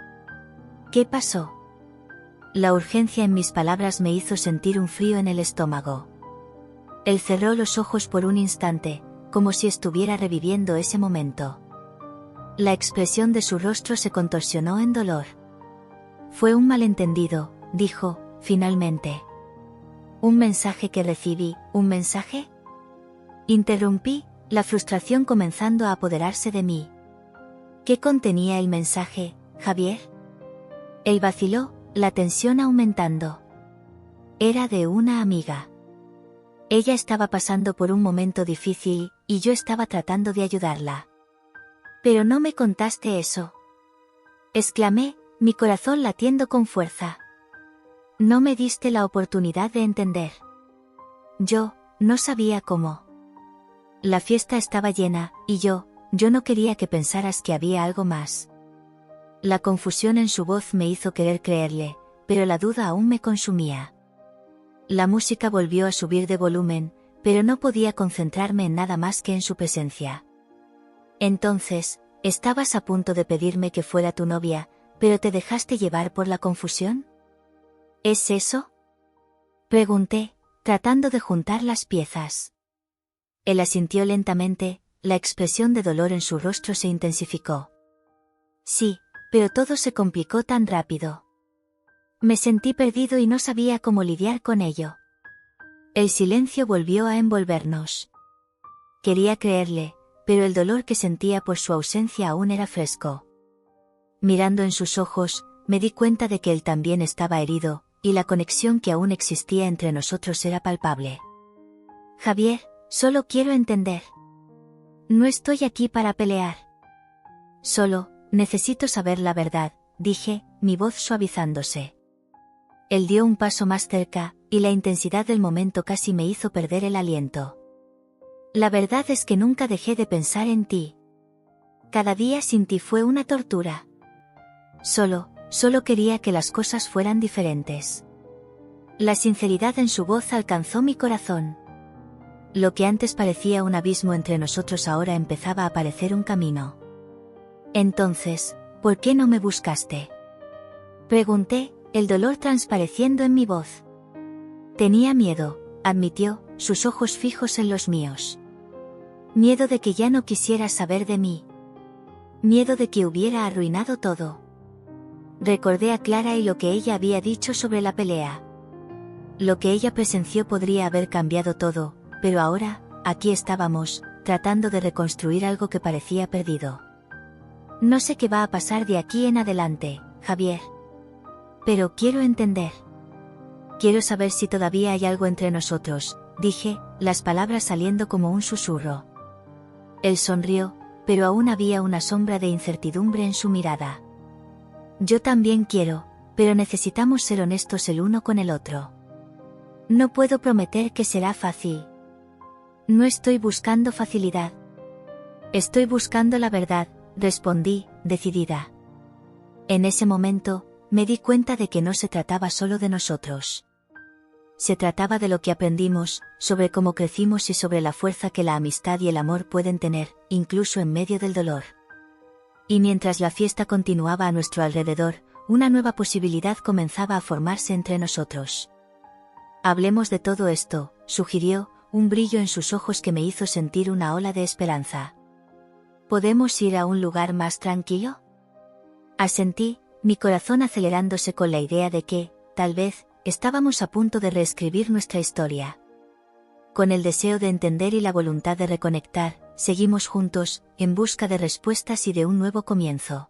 ¿Qué pasó? La urgencia en mis palabras me hizo sentir un frío en el estómago. Él cerró los ojos por un instante, como si estuviera reviviendo ese momento. La expresión de su rostro se contorsionó en dolor. Fue un malentendido, dijo, finalmente. ¿Un mensaje que recibí, un mensaje? Interrumpí, la frustración comenzando a apoderarse de mí. ¿Qué contenía el mensaje, Javier? Él vaciló, la tensión aumentando. Era de una amiga. Ella estaba pasando por un momento difícil, y yo estaba tratando de ayudarla. Pero no me contaste eso. Exclamé, mi corazón latiendo con fuerza. No me diste la oportunidad de entender. Yo, no sabía cómo. La fiesta estaba llena, y yo no quería que pensaras que había algo más. La confusión en su voz me hizo querer creerle, pero la duda aún me consumía. La música volvió a subir de volumen, pero no podía concentrarme en nada más que en su presencia. Entonces, ¿estabas a punto de pedirme que fuera tu novia, pero te dejaste llevar por la confusión? ¿Es eso?, pregunté, tratando de juntar las piezas. Él asintió lentamente, la expresión de dolor en su rostro se intensificó. Sí, pero todo se complicó tan rápido. Me sentí perdido y no sabía cómo lidiar con ello. El silencio volvió a envolvernos. Quería creerle, pero el dolor que sentía por su ausencia aún era fresco. Mirando en sus ojos, me di cuenta de que él también estaba herido, y la conexión que aún existía entre nosotros era palpable. Javier, solo quiero entender. No estoy aquí para pelear. Solo, necesito saber la verdad, dije, mi voz suavizándose. Él dio un paso más cerca, y la intensidad del momento casi me hizo perder el aliento. La verdad es que nunca dejé de pensar en ti. Cada día sin ti fue una tortura. Solo quería que las cosas fueran diferentes. La sinceridad en su voz alcanzó mi corazón. Lo que antes parecía un abismo entre nosotros ahora empezaba a parecer un camino. Entonces, ¿por qué no me buscaste?, pregunté, el dolor transpareciendo en mi voz. Tenía miedo, admitió, sus ojos fijos en los míos. Miedo de que ya no quisieras saber de mí. Miedo de que hubiera arruinado todo. Recordé a Clara y lo que ella había dicho sobre la pelea. Lo que ella presenció podría haber cambiado todo, pero ahora, aquí estábamos, tratando de reconstruir algo que parecía perdido. No sé qué va a pasar de aquí en adelante, Javier. Pero quiero entender. Quiero saber si todavía hay algo entre nosotros, dije, las palabras saliendo como un susurro. Él sonrió, pero aún había una sombra de incertidumbre en su mirada. Yo también quiero, pero necesitamos ser honestos el uno con el otro. No puedo prometer que será fácil. No estoy buscando facilidad. Estoy buscando la verdad, respondí, decidida. En ese momento, me di cuenta de que no se trataba solo de nosotros. Se trataba de lo que aprendimos, sobre cómo crecimos y sobre la fuerza que la amistad y el amor pueden tener, incluso en medio del dolor. Y mientras la fiesta continuaba a nuestro alrededor, una nueva posibilidad comenzaba a formarse entre nosotros. Hablemos de todo esto, sugirió, un brillo en sus ojos que me hizo sentir una ola de esperanza. ¿Podemos ir a un lugar más tranquilo? Asentí, mi corazón acelerándose con la idea de que, tal vez, estábamos a punto de reescribir nuestra historia. Con el deseo de entender y la voluntad de reconectar, seguimos juntos, en busca de respuestas y de un nuevo comienzo.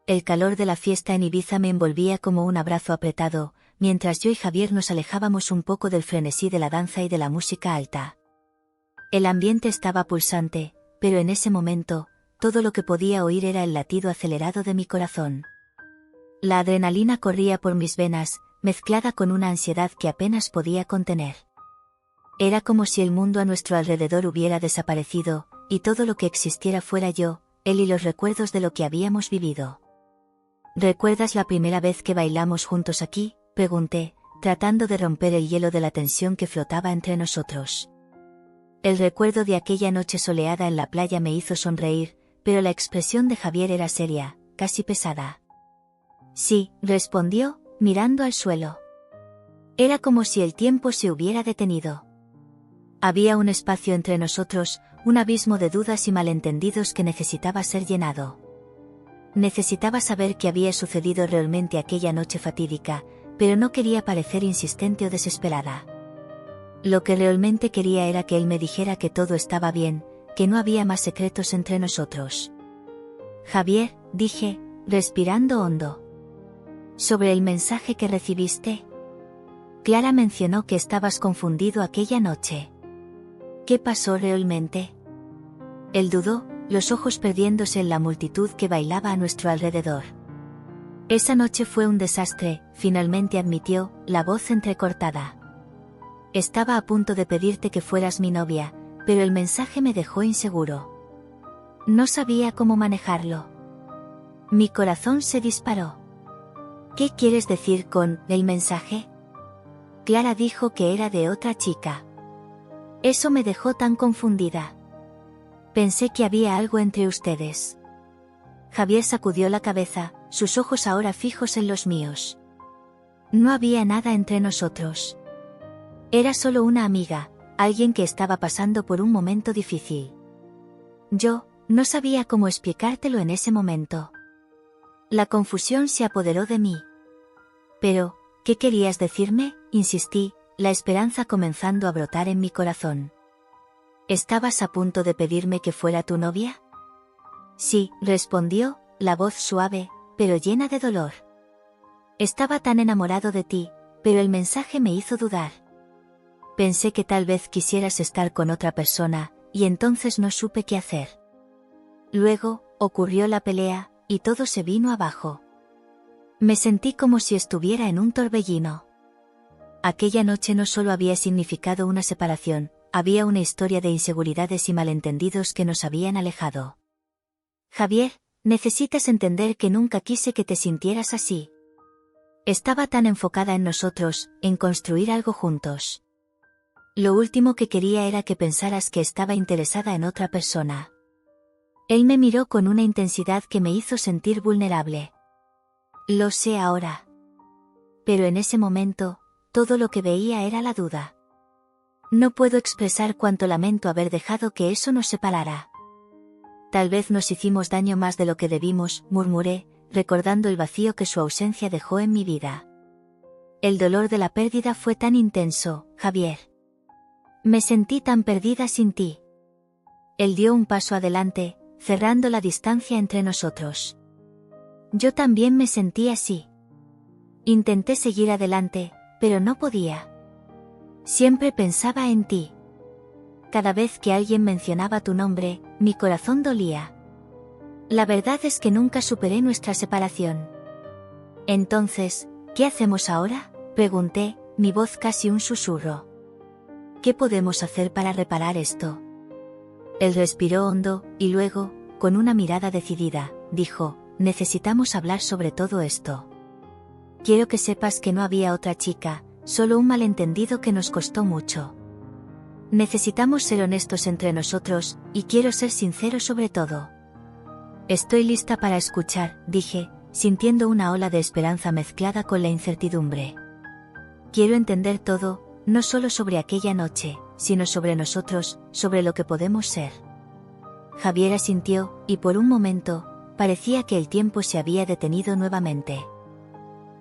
El calor de la fiesta en Ibiza me envolvía como un abrazo apretado, mientras yo y Javier nos alejábamos un poco del frenesí de la danza y de la música alta. El ambiente estaba pulsante, pero en ese momento, todo lo que podía oír era el latido acelerado de mi corazón. La adrenalina corría por mis venas, mezclada con una ansiedad que apenas podía contener. Era como si el mundo a nuestro alrededor hubiera desaparecido, y todo lo que existiera fuera yo, él y los recuerdos de lo que habíamos vivido. ¿Recuerdas la primera vez que bailamos juntos aquí?, pregunté, tratando de romper el hielo de la tensión que flotaba entre nosotros. El recuerdo de aquella noche soleada en la playa me hizo sonreír, pero la expresión de Javier era seria, casi pesada. Sí, respondió, mirando al suelo. Era como si el tiempo se hubiera detenido. Había un espacio entre nosotros, un abismo de dudas y malentendidos que necesitaba ser llenado. Necesitaba saber qué había sucedido realmente aquella noche fatídica, pero no quería parecer insistente o desesperada. Lo que realmente quería era que él me dijera que todo estaba bien, que no había más secretos entre nosotros. Javier, dije, respirando hondo. ¿Sobre el mensaje que recibiste? Clara mencionó que estabas confundido aquella noche. ¿Qué pasó realmente? Él dudó, los ojos perdiéndose en la multitud que bailaba a nuestro alrededor. Esa noche fue un desastre, finalmente admitió, la voz entrecortada. Estaba a punto de pedirte que fueras mi novia, pero el mensaje me dejó inseguro. No sabía cómo manejarlo. Mi corazón se disparó. ¿Qué quieres decir con el mensaje? Clara dijo que era de otra chica. Eso me dejó tan confundida. Pensé que había algo entre ustedes. Javier sacudió la cabeza, sus ojos ahora fijos en los míos. No había nada entre nosotros. Era solo una amiga, alguien que estaba pasando por un momento difícil. Yo, no sabía cómo explicártelo en ese momento. La confusión se apoderó de mí. Pero, ¿qué querías decirme?, insistí, la esperanza comenzando a brotar en mi corazón. ¿Estabas a punto de pedirme que fuera tu novia? Sí, respondió, la voz suave, pero llena de dolor. Estaba tan enamorado de ti, pero el mensaje me hizo dudar. Pensé que tal vez quisieras estar con otra persona, y entonces no supe qué hacer. Luego, ocurrió la pelea, y todo se vino abajo. Me sentí como si estuviera en un torbellino. Aquella noche no solo había significado una separación, había una historia de inseguridades y malentendidos que nos habían alejado. Javier, necesitas entender que nunca quise que te sintieras así. Estaba tan enfocada en nosotros, en construir algo juntos. Lo último que quería era que pensaras que estaba interesada en otra persona. Él me miró con una intensidad que me hizo sentir vulnerable. Lo sé ahora. Pero en ese momento, todo lo que veía era la duda. No puedo expresar cuánto lamento haber dejado que eso nos separara. Tal vez nos hicimos daño más de lo que debimos, murmuré, recordando el vacío que su ausencia dejó en mi vida. El dolor de la pérdida fue tan intenso, Javier. Me sentí tan perdida sin ti. Él dio un paso adelante, cerrando la distancia entre nosotros. Yo también me sentí así. Intenté seguir adelante, pero no podía. Siempre pensaba en ti. Cada vez que alguien mencionaba tu nombre, mi corazón dolía. La verdad es que nunca superé nuestra separación. Entonces, ¿qué hacemos ahora?, pregunté, mi voz casi un susurro. ¿Qué podemos hacer para reparar esto? Él respiró hondo, y luego, con una mirada decidida, dijo, necesitamos hablar sobre todo esto. Quiero que sepas que no había otra chica, solo un malentendido que nos costó mucho. Necesitamos ser honestos entre nosotros, y quiero ser sincero sobre todo. Estoy lista para escuchar, dije, sintiendo una ola de esperanza mezclada con la incertidumbre. Quiero entender todo, no solo sobre aquella noche, sino sobre nosotros, sobre lo que podemos ser. Javier asintió, y por un momento, parecía que el tiempo se había detenido nuevamente.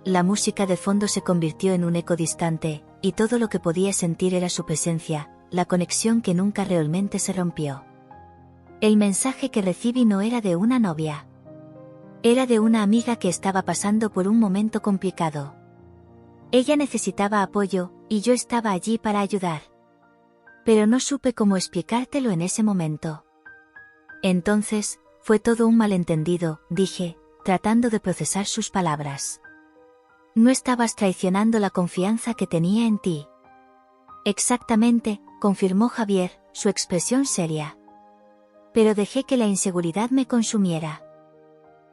La música de fondo se convirtió en un eco distante, y todo lo que podía sentir era su presencia, la conexión que nunca realmente se rompió. El mensaje que recibí no era de una novia. Era de una amiga que estaba pasando por un momento complicado. Ella necesitaba apoyo, y yo estaba allí para ayudar. Pero no supe cómo explicártelo en ese momento. Entonces, fue todo un malentendido, dije, tratando de procesar sus palabras. No estabas traicionando la confianza que tenía en ti. Exactamente, confirmó Javier, su expresión seria. Pero dejé que la inseguridad me consumiera.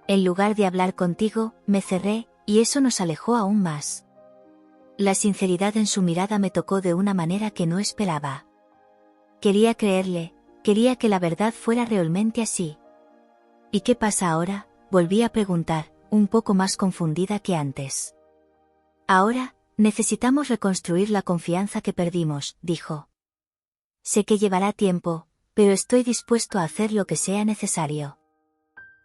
En lugar de hablar contigo, me cerré, y eso nos alejó aún más. La sinceridad en su mirada me tocó de una manera que no esperaba. Quería creerle, quería que la verdad fuera realmente así. ¿Y qué pasa ahora?, volví a preguntar, un poco más confundida que antes. Ahora, necesitamos reconstruir la confianza que perdimos, dijo. Sé que llevará tiempo, pero estoy dispuesto a hacer lo que sea necesario.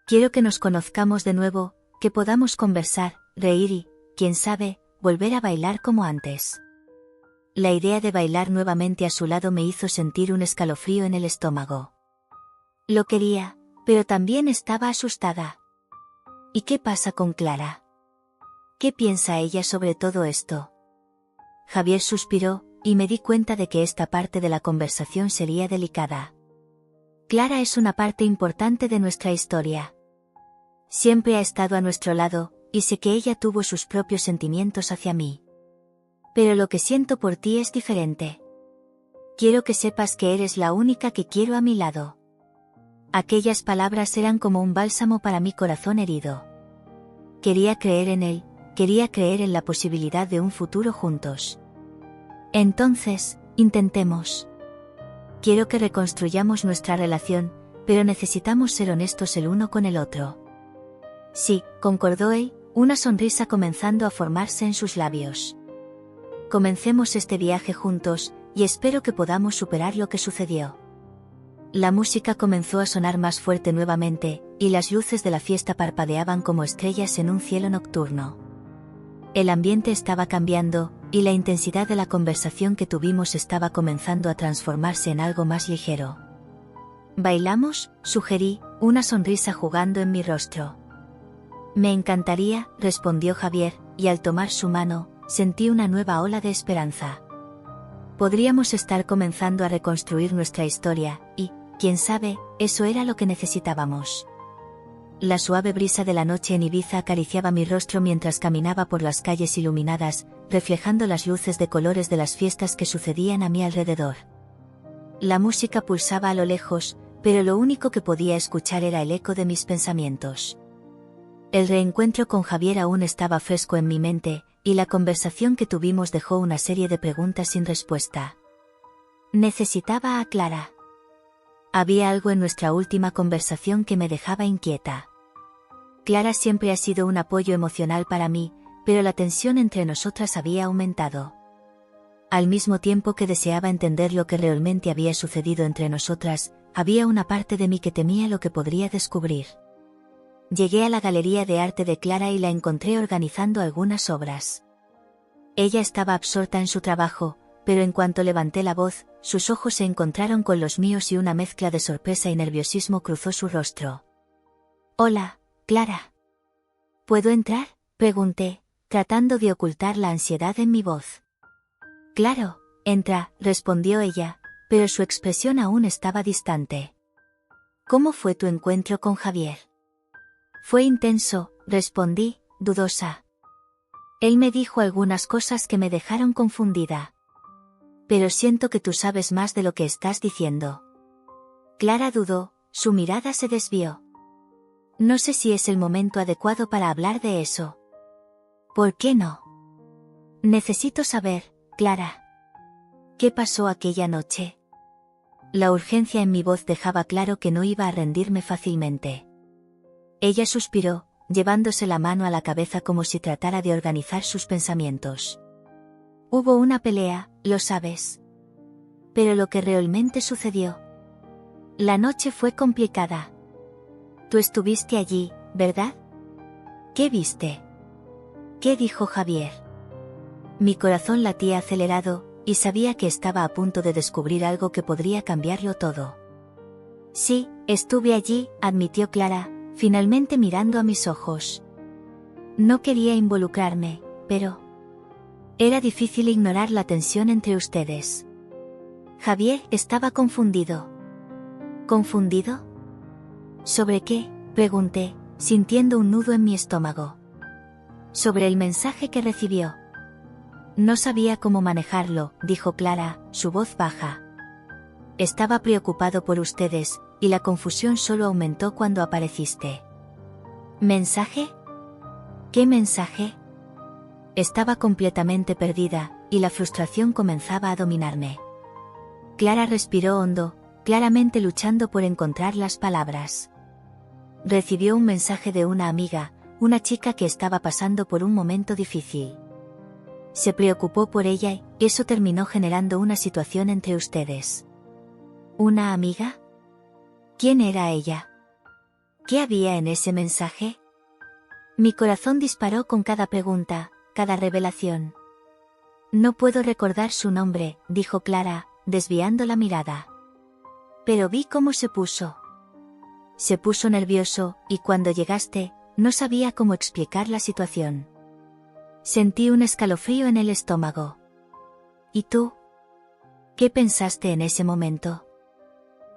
Quiero que nos conozcamos de nuevo, que podamos conversar, reír y, quién sabe, volver a bailar como antes. La idea de bailar nuevamente a su lado me hizo sentir un escalofrío en el estómago. Lo quería, pero también estaba asustada. ¿Y qué pasa con Clara? ¿Qué piensa ella sobre todo esto? Javier suspiró, y me di cuenta de que esta parte de la conversación sería delicada. Clara es una parte importante de nuestra historia. Siempre ha estado a nuestro lado, y sé que ella tuvo sus propios sentimientos hacia mí. Pero lo que siento por ti es diferente. Quiero que sepas que eres la única que quiero a mi lado. Aquellas palabras eran como un bálsamo para mi corazón herido. Quería creer en él, quería creer en la posibilidad de un futuro juntos. Entonces, intentemos. Quiero que reconstruyamos nuestra relación, pero necesitamos ser honestos el uno con el otro. Sí, concordó él, una sonrisa comenzando a formarse en sus labios. Comencemos este viaje juntos, y espero que podamos superar lo que sucedió. La música comenzó a sonar más fuerte nuevamente, y las luces de la fiesta parpadeaban como estrellas en un cielo nocturno. El ambiente estaba cambiando, y la intensidad de la conversación que tuvimos estaba comenzando a transformarse en algo más ligero. ¿Bailamos?, sugerí, una sonrisa jugando en mi rostro. Me encantaría, respondió Javier, y al tomar su mano, sentí una nueva ola de esperanza. Podríamos estar comenzando a reconstruir nuestra historia, y, quién sabe, eso era lo que necesitábamos. La suave brisa de la noche en Ibiza acariciaba mi rostro mientras caminaba por las calles iluminadas, reflejando las luces de colores de las fiestas que sucedían a mi alrededor. La música pulsaba a lo lejos, pero lo único que podía escuchar era el eco de mis pensamientos. El reencuentro con Javier aún estaba fresco en mi mente, y la conversación que tuvimos dejó una serie de preguntas sin respuesta. Necesitaba a Clara. Había algo en nuestra última conversación que me dejaba inquieta. Clara siempre ha sido un apoyo emocional para mí, pero la tensión entre nosotras había aumentado. Al mismo tiempo que deseaba entender lo que realmente había sucedido entre nosotras, había una parte de mí que temía lo que podría descubrir. Llegué a la galería de arte de Clara y la encontré organizando algunas obras. Ella estaba absorta en su trabajo, pero en cuanto levanté la voz, sus ojos se encontraron con los míos y una mezcla de sorpresa y nerviosismo cruzó su rostro. «Hola, Clara». «¿Puedo entrar?», pregunté, tratando de ocultar la ansiedad en mi voz. «Claro, entra», respondió ella, pero su expresión aún estaba distante. «¿Cómo fue tu encuentro con Javier?». «Fue intenso», respondí, dudosa. «Él me dijo algunas cosas que me dejaron confundida. Pero siento que tú sabes más de lo que estás diciendo». Clara dudó, su mirada se desvió. No sé si es el momento adecuado para hablar de eso. ¿Por qué no? Necesito saber, Clara. ¿Qué pasó aquella noche? La urgencia en mi voz dejaba claro que no iba a rendirme fácilmente. Ella suspiró, llevándose la mano a la cabeza como si tratara de organizar sus pensamientos. Hubo una pelea, lo sabes. Pero lo que realmente sucedió. La noche fue complicada. Tú estuviste allí, ¿verdad? ¿Qué viste? ¿Qué dijo Javier? Mi corazón latía acelerado, y sabía que estaba a punto de descubrir algo que podría cambiarlo todo. Sí, estuve allí, admitió Clara, finalmente mirando a mis ojos. No quería involucrarme, pero... Era difícil ignorar la tensión entre ustedes. Javier estaba confundido. ¿Confundido? ¿Sobre qué?, pregunté, sintiendo un nudo en mi estómago. Sobre el mensaje que recibió. No sabía cómo manejarlo, dijo Clara, su voz baja. Estaba preocupado por ustedes, y la confusión solo aumentó cuando apareciste. ¿Mensaje? ¿Qué mensaje? Estaba completamente perdida, y la frustración comenzaba a dominarme. Clara respiró hondo, claramente luchando por encontrar las palabras. Recibió un mensaje de una amiga, una chica que estaba pasando por un momento difícil. Se preocupó por ella y eso terminó generando una situación entre ustedes. ¿Una amiga? ¿Quién era ella? ¿Qué había en ese mensaje? Mi corazón disparó con cada pregunta, cada revelación. No puedo recordar su nombre, dijo Clara, desviando la mirada. Pero vi cómo se puso. Se puso nervioso, y cuando llegaste, no sabía cómo explicar la situación. Sentí un escalofrío en el estómago. ¿Y tú? ¿Qué pensaste en ese momento?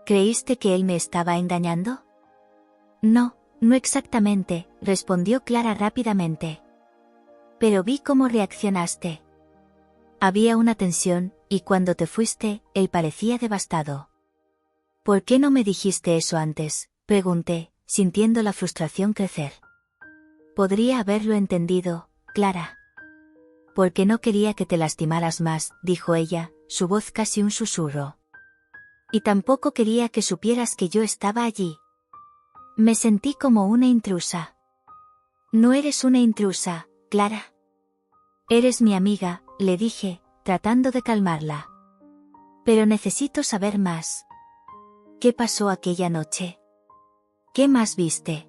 ¿Creíste que él me estaba engañando? No, no exactamente, respondió Clara rápidamente. Pero vi cómo reaccionaste. Había una tensión, y cuando te fuiste, él parecía devastado. ¿Por qué no me dijiste eso antes?, pregunté, sintiendo la frustración crecer. Podría haberlo entendido, Clara. Porque no quería que te lastimaras más, dijo ella, su voz casi un susurro. Y tampoco quería que supieras que yo estaba allí. Me sentí como una intrusa. No eres una intrusa, Clara. Eres mi amiga, le dije, tratando de calmarla. Pero necesito saber más. ¿Qué pasó aquella noche? ¿Qué más viste?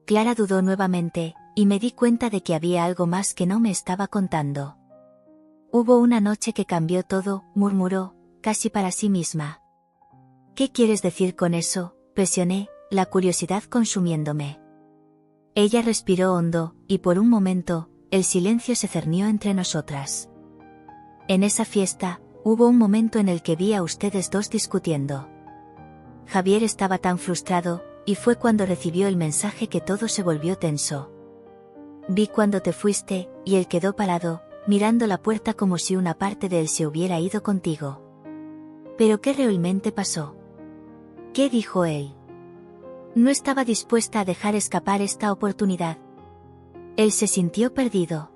Clara dudó nuevamente, y me di cuenta de que había algo más que no me estaba contando. Hubo una noche que cambió todo, murmuró, casi para sí misma. ¿Qué quieres decir con eso?, presioné, la curiosidad consumiéndome. Ella respiró hondo, y por un momento, el silencio se cernió entre nosotras. En esa fiesta, hubo un momento en el que vi a ustedes dos discutiendo. Javier estaba tan frustrado, y fue cuando recibió el mensaje que todo se volvió tenso. Vi cuando te fuiste, y él quedó parado, mirando la puerta como si una parte de él se hubiera ido contigo. ¿Pero qué realmente pasó? ¿Qué dijo él? No estaba dispuesta a dejar escapar esta oportunidad. Él se sintió perdido.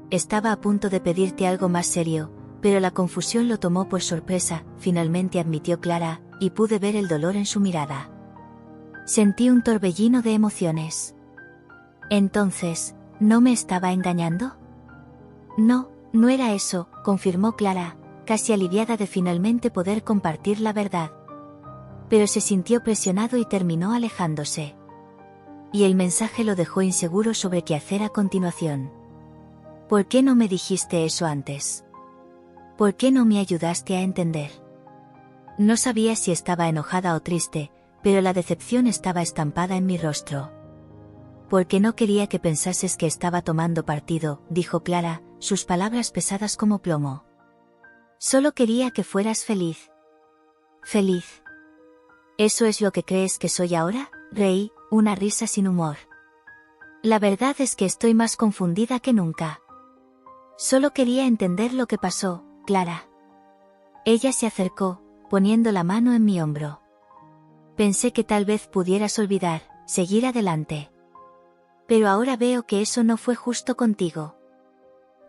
Estaba a punto de pedirte algo más serio, pero la confusión lo tomó por sorpresa, finalmente admitió Clara, y pude ver el dolor en su mirada. Sentí un torbellino de emociones. Entonces, ¿no me estaba engañando? No, no era eso, confirmó Clara, casi aliviada de finalmente poder compartir la verdad. Pero se sintió presionado y terminó alejándose. Y el mensaje lo dejó inseguro sobre qué hacer a continuación. ¿Por qué no me dijiste eso antes? ¿Por qué no me ayudaste a entender? No sabía si estaba enojada o triste, pero la decepción estaba estampada en mi rostro. Porque no quería que pensases que estaba tomando partido, dijo Clara, sus palabras pesadas como plomo. Solo quería que fueras feliz. ¿Feliz? ¿Eso es lo que crees que soy ahora?, reí, una risa sin humor. La verdad es que estoy más confundida que nunca. Solo quería entender lo que pasó, Clara. Ella se acercó, poniendo la mano en mi hombro. Pensé que tal vez pudieras olvidar, seguir adelante. Pero ahora veo que eso no fue justo contigo.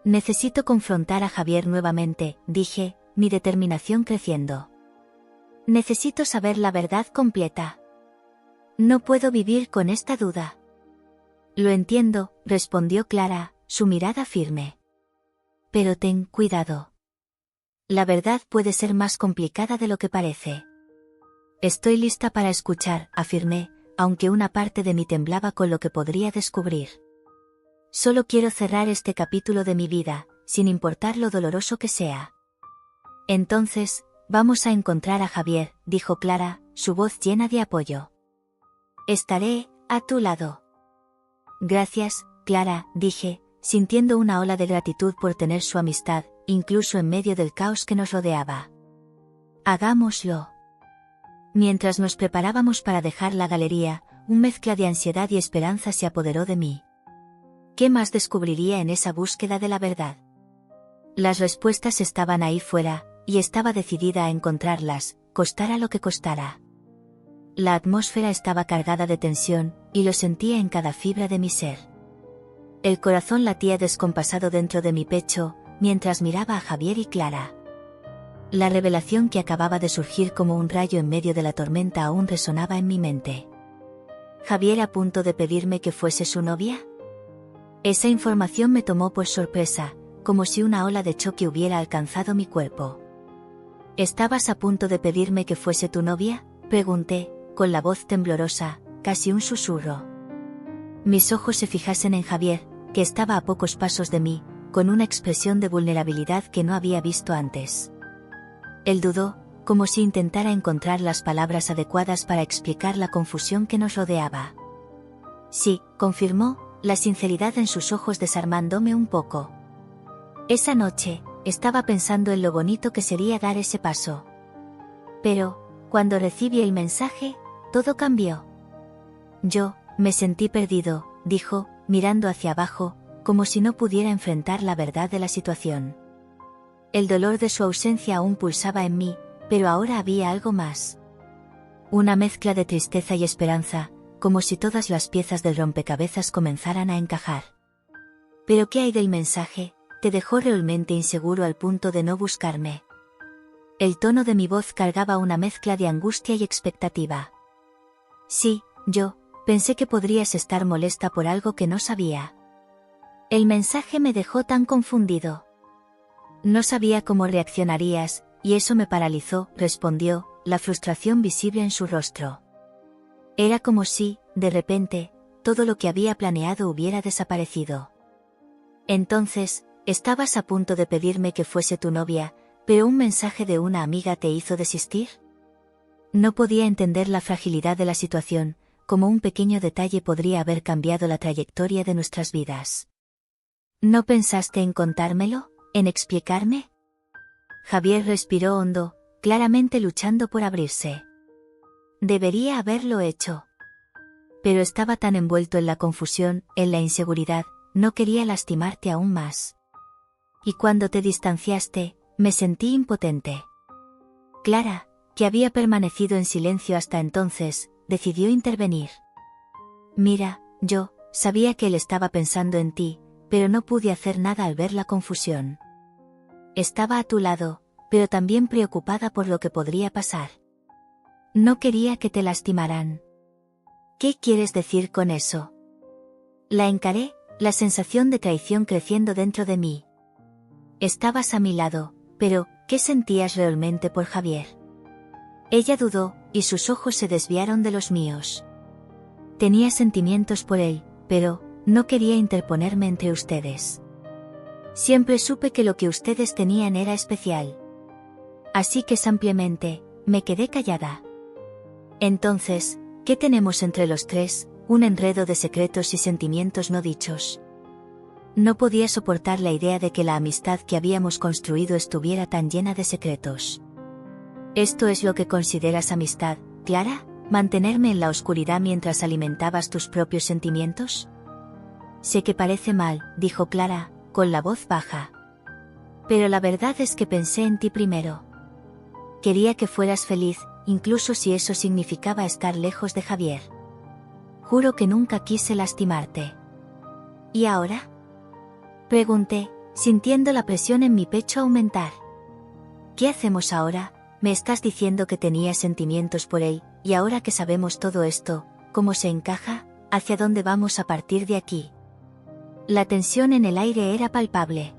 Necesito confrontar a Javier nuevamente, dije, mi determinación creciendo. Necesito saber la verdad completa. No puedo vivir con esta duda. Lo entiendo, respondió Clara, su mirada firme. Pero ten cuidado. La verdad puede ser más complicada de lo que parece. Estoy lista para escuchar, afirmé, aunque una parte de mí temblaba con lo que podría descubrir. Solo quiero cerrar este capítulo de mi vida, sin importar lo doloroso que sea. Entonces, vamos a encontrar a Javier, dijo Clara, su voz llena de apoyo. Estaré a tu lado. Gracias, Clara, dije, sintiendo una ola de gratitud por tener su amistad, incluso en medio del caos que nos rodeaba. Hagámoslo. Mientras nos preparábamos para dejar la galería, una mezcla de ansiedad y esperanza se apoderó de mí. ¿Qué más descubriría en esa búsqueda de la verdad? Las respuestas estaban ahí fuera, y estaba decidida a encontrarlas, costara lo que costara. La atmósfera estaba cargada de tensión, y lo sentía en cada fibra de mi ser. El corazón latía descompasado dentro de mi pecho, mientras miraba a Javier y Clara. La revelación que acababa de surgir como un rayo en medio de la tormenta aún resonaba en mi mente. ¿Javier a punto de pedirme que fuese su novia? Esa información me tomó por sorpresa, como si una ola de choque hubiera alcanzado mi cuerpo. ¿Estabas a punto de pedirme que fuese tu novia?, pregunté, con la voz temblorosa, casi un susurro. Mis ojos se fijasen en Javier, que estaba a pocos pasos de mí, con una expresión de vulnerabilidad que no había visto antes. Él dudó, como si intentara encontrar las palabras adecuadas para explicar la confusión que nos rodeaba. Sí, confirmó, la sinceridad en sus ojos desarmándome un poco. Esa noche, estaba pensando en lo bonito que sería dar ese paso. Pero, cuando recibí el mensaje, todo cambió. Yo, me sentí perdido, dijo, mirando hacia abajo, como si no pudiera enfrentar la verdad de la situación. El dolor de su ausencia aún pulsaba en mí, pero ahora había algo más. Una mezcla de tristeza y esperanza, como si todas las piezas del rompecabezas comenzaran a encajar. ¿Pero qué hay del mensaje? ¿Te dejó realmente inseguro al punto de no buscarme? El tono de mi voz cargaba una mezcla de angustia y expectativa. Sí, yo, pensé que podrías estar molesta por algo que no sabía. El mensaje me dejó tan confundido. No sabía cómo reaccionarías, y eso me paralizó, respondió, la frustración visible en su rostro. Era como si, de repente, todo lo que había planeado hubiera desaparecido. Entonces, estabas a punto de pedirme que fuese tu novia, pero un mensaje de una amiga te hizo desistir. No podía entender la fragilidad de la situación, como un pequeño detalle podría haber cambiado la trayectoria de nuestras vidas. ¿No pensaste en contármelo? ¿En explicarme? Javier respiró hondo, claramente luchando por abrirse. Debería haberlo hecho. Pero estaba tan envuelto en la confusión, en la inseguridad, no quería lastimarte aún más. Y cuando te distanciaste, me sentí impotente. Clara, que había permanecido en silencio hasta entonces, decidió intervenir. Mira, yo, sabía que él estaba pensando en ti, pero no pude hacer nada al ver la confusión. Estaba a tu lado, pero también preocupada por lo que podría pasar. No quería que te lastimaran. ¿Qué quieres decir con eso? La encaré, la sensación de traición creciendo dentro de mí. Estabas a mi lado, pero, ¿qué sentías realmente por Javier? Ella dudó, y sus ojos se desviaron de los míos. Tenía sentimientos por él, pero, no quería interponerme entre ustedes. Siempre supe que lo que ustedes tenían era especial. Así que simplemente, me quedé callada. Entonces, ¿qué tenemos entre los tres? Un enredo de secretos y sentimientos no dichos. No podía soportar la idea de que la amistad que habíamos construido estuviera tan llena de secretos. ¿Esto es lo que consideras amistad, Clara? ¿Mantenerme en la oscuridad mientras alimentabas tus propios sentimientos? Sé que parece mal, dijo Clara, con la voz baja. Pero la verdad es que pensé en ti primero. Quería que fueras feliz, incluso si eso significaba estar lejos de Javier. Juro que nunca quise lastimarte. ¿Y ahora? Pregunté, sintiendo la presión en mi pecho aumentar. ¿Qué hacemos ahora? Me estás diciendo que tenías sentimientos por él, y ahora que sabemos todo esto, ¿cómo se encaja? ¿Hacia dónde vamos a partir de aquí? La tensión en el aire era palpable.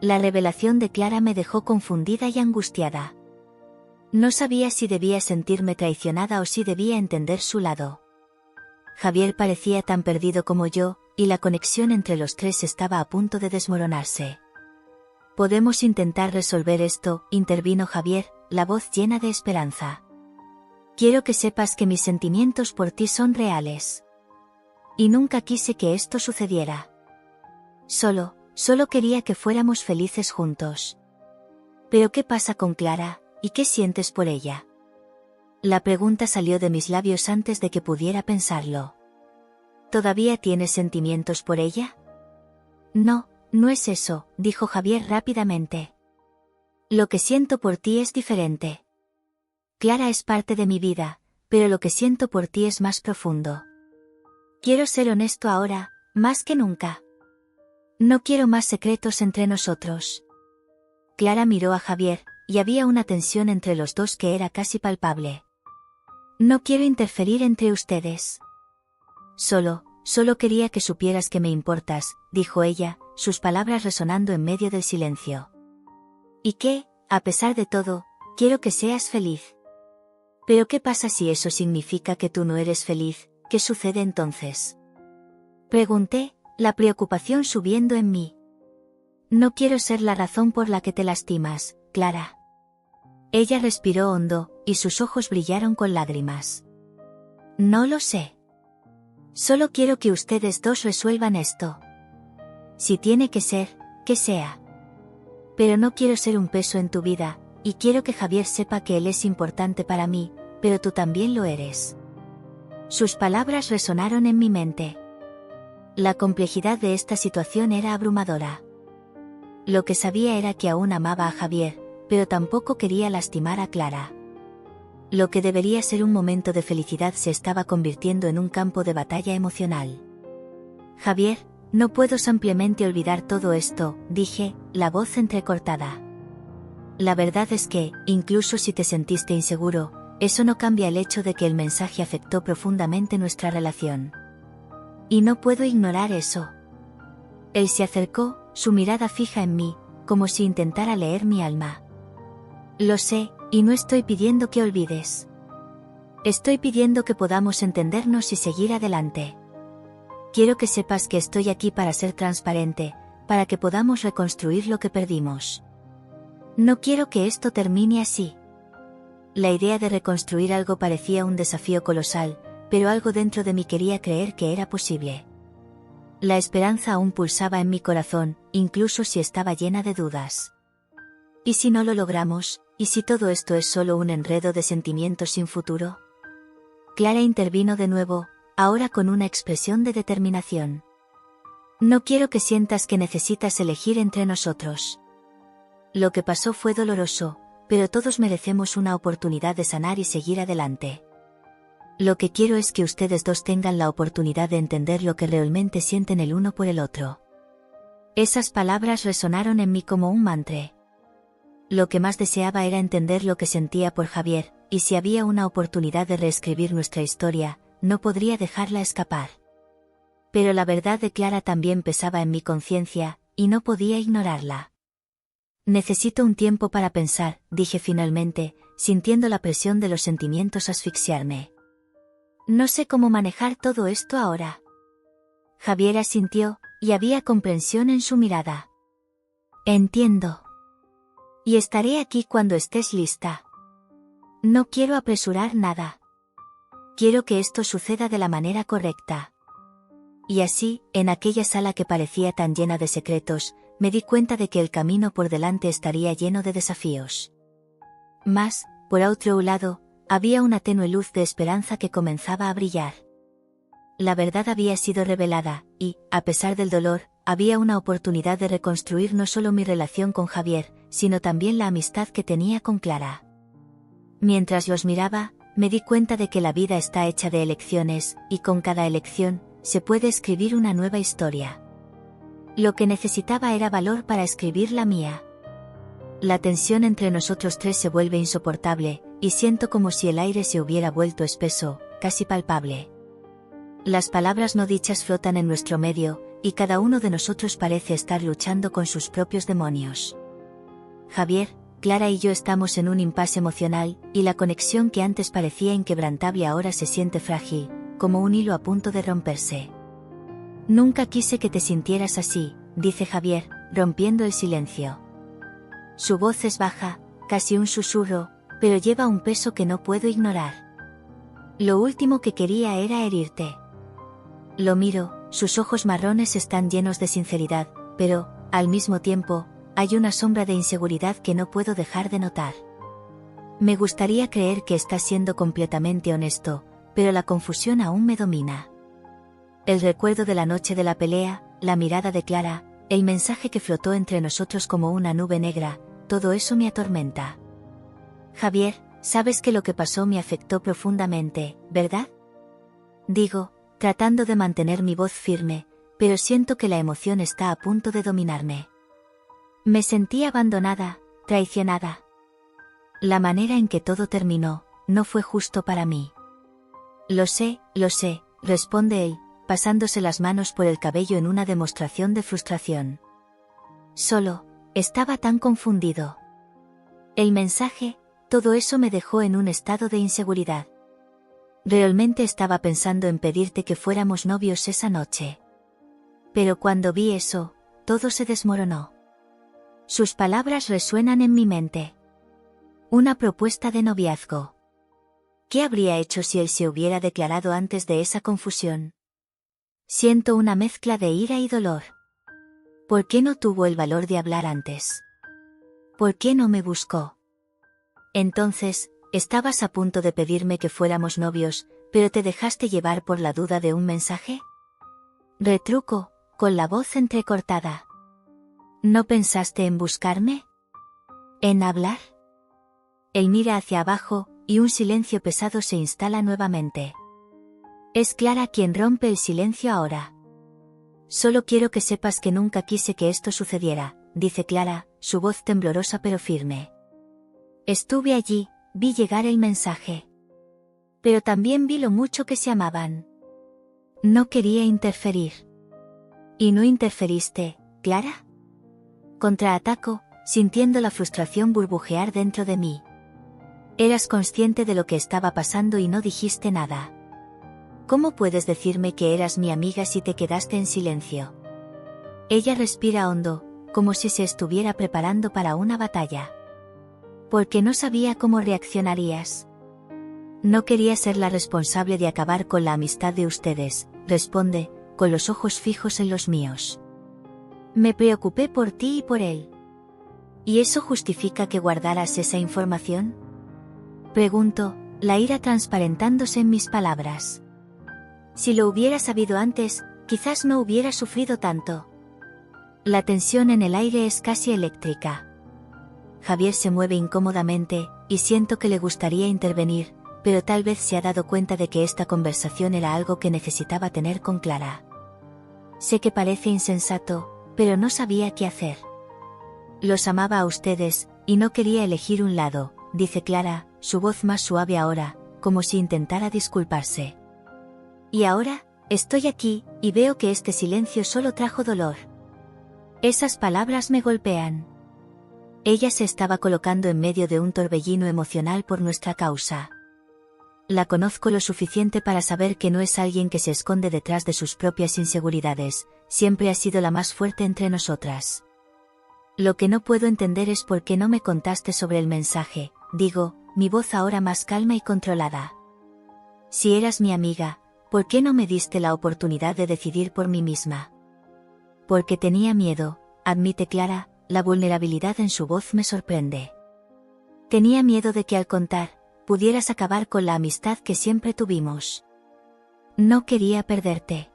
La revelación de Clara me dejó confundida y angustiada. No sabía si debía sentirme traicionada o si debía entender su lado. Javier parecía tan perdido como yo, y la conexión entre los tres estaba a punto de desmoronarse. «Podemos intentar resolver esto», intervino Javier, la voz llena de esperanza. «Quiero que sepas que mis sentimientos por ti son reales. Y nunca quise que esto sucediera. Solo quería que fuéramos felices juntos». «¿Pero qué pasa con Clara, y qué sientes por ella?». La pregunta salió de mis labios antes de que pudiera pensarlo. ¿Todavía tienes sentimientos por ella? No, no es eso, dijo Javier rápidamente. Lo que siento por ti es diferente. Clara es parte de mi vida, pero lo que siento por ti es más profundo. Quiero ser honesto ahora, más que nunca. No quiero más secretos entre nosotros. Clara miró a Javier, y había una tensión entre los dos que era casi palpable. No quiero interferir entre ustedes. Solo quería que supieras que me importas, dijo ella, sus palabras resonando en medio del silencio. Y que, a pesar de todo, quiero que seas feliz. Pero ¿qué pasa si eso significa que tú no eres feliz? ¿Qué sucede entonces? Pregunté, la preocupación subiendo en mí. No quiero ser la razón por la que te lastimas, Clara. Ella respiró hondo, y sus ojos brillaron con lágrimas. No lo sé. Solo quiero que ustedes dos resuelvan esto. Si tiene que ser, que sea. Pero no quiero ser un peso en tu vida, y quiero que Javier sepa que él es importante para mí, pero tú también lo eres. Sus palabras resonaron en mi mente. La complejidad de esta situación era abrumadora. Lo que sabía era que aún amaba a Javier, pero tampoco quería lastimar a Clara. Lo que debería ser un momento de felicidad se estaba convirtiendo en un campo de batalla emocional. Javier, no puedo simplemente olvidar todo esto, dije, la voz entrecortada. La verdad es que, incluso si te sentiste inseguro, eso no cambia el hecho de que el mensaje afectó profundamente nuestra relación. Y no puedo ignorar eso. Él se acercó, su mirada fija en mí, como si intentara leer mi alma. Lo sé, y no estoy pidiendo que olvides. Estoy pidiendo que podamos entendernos y seguir adelante. Quiero que sepas que estoy aquí para ser transparente, para que podamos reconstruir lo que perdimos. No quiero que esto termine así. La idea de reconstruir algo parecía un desafío colosal, pero algo dentro de mí quería creer que era posible. La esperanza aún pulsaba en mi corazón, incluso si estaba llena de dudas. ¿Y si no lo logramos? ¿Y si todo esto es solo un enredo de sentimientos sin futuro? Clara intervino de nuevo, ahora con una expresión de determinación. No quiero que sientas que necesitas elegir entre nosotros. Lo que pasó fue doloroso, pero todos merecemos una oportunidad de sanar y seguir adelante. Lo que quiero es que ustedes dos tengan la oportunidad de entender lo que realmente sienten el uno por el otro. Esas palabras resonaron en mí como un mantra. Lo que más deseaba era entender lo que sentía por Javier, y si había una oportunidad de reescribir nuestra historia, no podría dejarla escapar. Pero la verdad de Clara también pesaba en mi conciencia, y no podía ignorarla. Necesito un tiempo para pensar, dije finalmente, sintiendo la presión de los sentimientos asfixiarme. No sé cómo manejar todo esto ahora. Javier asintió, y había comprensión en su mirada. Entiendo. Y estaré aquí cuando estés lista. No quiero apresurar nada. Quiero que esto suceda de la manera correcta. Y así, en aquella sala que parecía tan llena de secretos, me di cuenta de que el camino por delante estaría lleno de desafíos. Mas, por otro lado, había una tenue luz de esperanza que comenzaba a brillar. La verdad había sido revelada, y, a pesar del dolor, había una oportunidad de reconstruir no solo mi relación con Javier, sino también la amistad que tenía con Clara. Mientras los miraba, me di cuenta de que la vida está hecha de elecciones, y con cada elección, se puede escribir una nueva historia. Lo que necesitaba era valor para escribir la mía. La tensión entre nosotros tres se vuelve insoportable, y siento como si el aire se hubiera vuelto espeso, casi palpable. Las palabras no dichas flotan en nuestro medio, y cada uno de nosotros parece estar luchando con sus propios demonios. Javier, Clara y yo estamos en un impasse emocional, y la conexión que antes parecía inquebrantable ahora se siente frágil, como un hilo a punto de romperse. Nunca quise que te sintieras así, dice Javier, rompiendo el silencio. Su voz es baja, casi un susurro, pero lleva un peso que no puedo ignorar. Lo último que quería era herirte. Lo miro, sus ojos marrones están llenos de sinceridad, pero, al mismo tiempo, hay una sombra de inseguridad que no puedo dejar de notar. Me gustaría creer que estás siendo completamente honesto, pero la confusión aún me domina. El recuerdo de la noche de la pelea, la mirada de Clara, el mensaje que flotó entre nosotros como una nube negra, todo eso me atormenta. Javier, sabes que lo que pasó me afectó profundamente, ¿verdad? Digo, tratando de mantener mi voz firme, pero siento que la emoción está a punto de dominarme. Me sentí abandonada, traicionada. La manera en que todo terminó, no fue justo para mí. Lo sé, responde él, pasándose las manos por el cabello en una demostración de frustración. Solo, estaba tan confundido. El mensaje, todo eso me dejó en un estado de inseguridad. Realmente estaba pensando en pedirte que fuéramos novios esa noche. Pero cuando vi eso, todo se desmoronó. Sus palabras resuenan en mi mente. Una propuesta de noviazgo. ¿Qué habría hecho si él se hubiera declarado antes de esa confusión? Siento una mezcla de ira y dolor. ¿Por qué no tuvo el valor de hablar antes? ¿Por qué no me buscó? Entonces, estabas a punto de pedirme que fuéramos novios, pero te dejaste llevar por la duda de un mensaje. Retruco, con la voz entrecortada. ¿No pensaste en buscarme? ¿En hablar? Él mira hacia abajo, y un silencio pesado se instala nuevamente. Es Clara quien rompe el silencio ahora. Solo quiero que sepas que nunca quise que esto sucediera, dice Clara, su voz temblorosa pero firme. Estuve allí, vi llegar el mensaje. Pero también vi lo mucho que se amaban. No quería interferir. ¿Y no interferiste, Clara? Contraataco, sintiendo la frustración burbujear dentro de mí. Eras consciente de lo que estaba pasando y no dijiste nada. ¿Cómo puedes decirme que eras mi amiga si te quedaste en silencio? Ella respira hondo, como si se estuviera preparando para una batalla. Porque no sabía cómo reaccionarías. No quería ser la responsable de acabar con la amistad de ustedes, responde, con los ojos fijos en los míos. Me preocupé por ti y por él. ¿Y eso justifica que guardaras esa información? Pregunto, la ira transparentándose en mis palabras. Si lo hubiera sabido antes, quizás no hubiera sufrido tanto. La tensión en el aire es casi eléctrica. Javier se mueve incómodamente, y siento que le gustaría intervenir, pero tal vez se ha dado cuenta de que esta conversación era algo que necesitaba tener con Clara. Sé que parece insensato, pero no sabía qué hacer. Los amaba a ustedes, y no quería elegir un lado, dice Clara, su voz más suave ahora, como si intentara disculparse. Y ahora, estoy aquí, y veo que este silencio solo trajo dolor. Esas palabras me golpean. Ella se estaba colocando en medio de un torbellino emocional por nuestra causa. La conozco lo suficiente para saber que no es alguien que se esconde detrás de sus propias inseguridades, siempre ha sido la más fuerte entre nosotras. Lo que no puedo entender es por qué no me contaste sobre el mensaje, digo, mi voz ahora más calma y controlada. Si eras mi amiga, ¿por qué no me diste la oportunidad de decidir por mí misma? Porque tenía miedo, admite Clara, la vulnerabilidad en su voz me sorprende. Tenía miedo de que al contar, pudieras acabar con la amistad que siempre tuvimos. No quería perderte.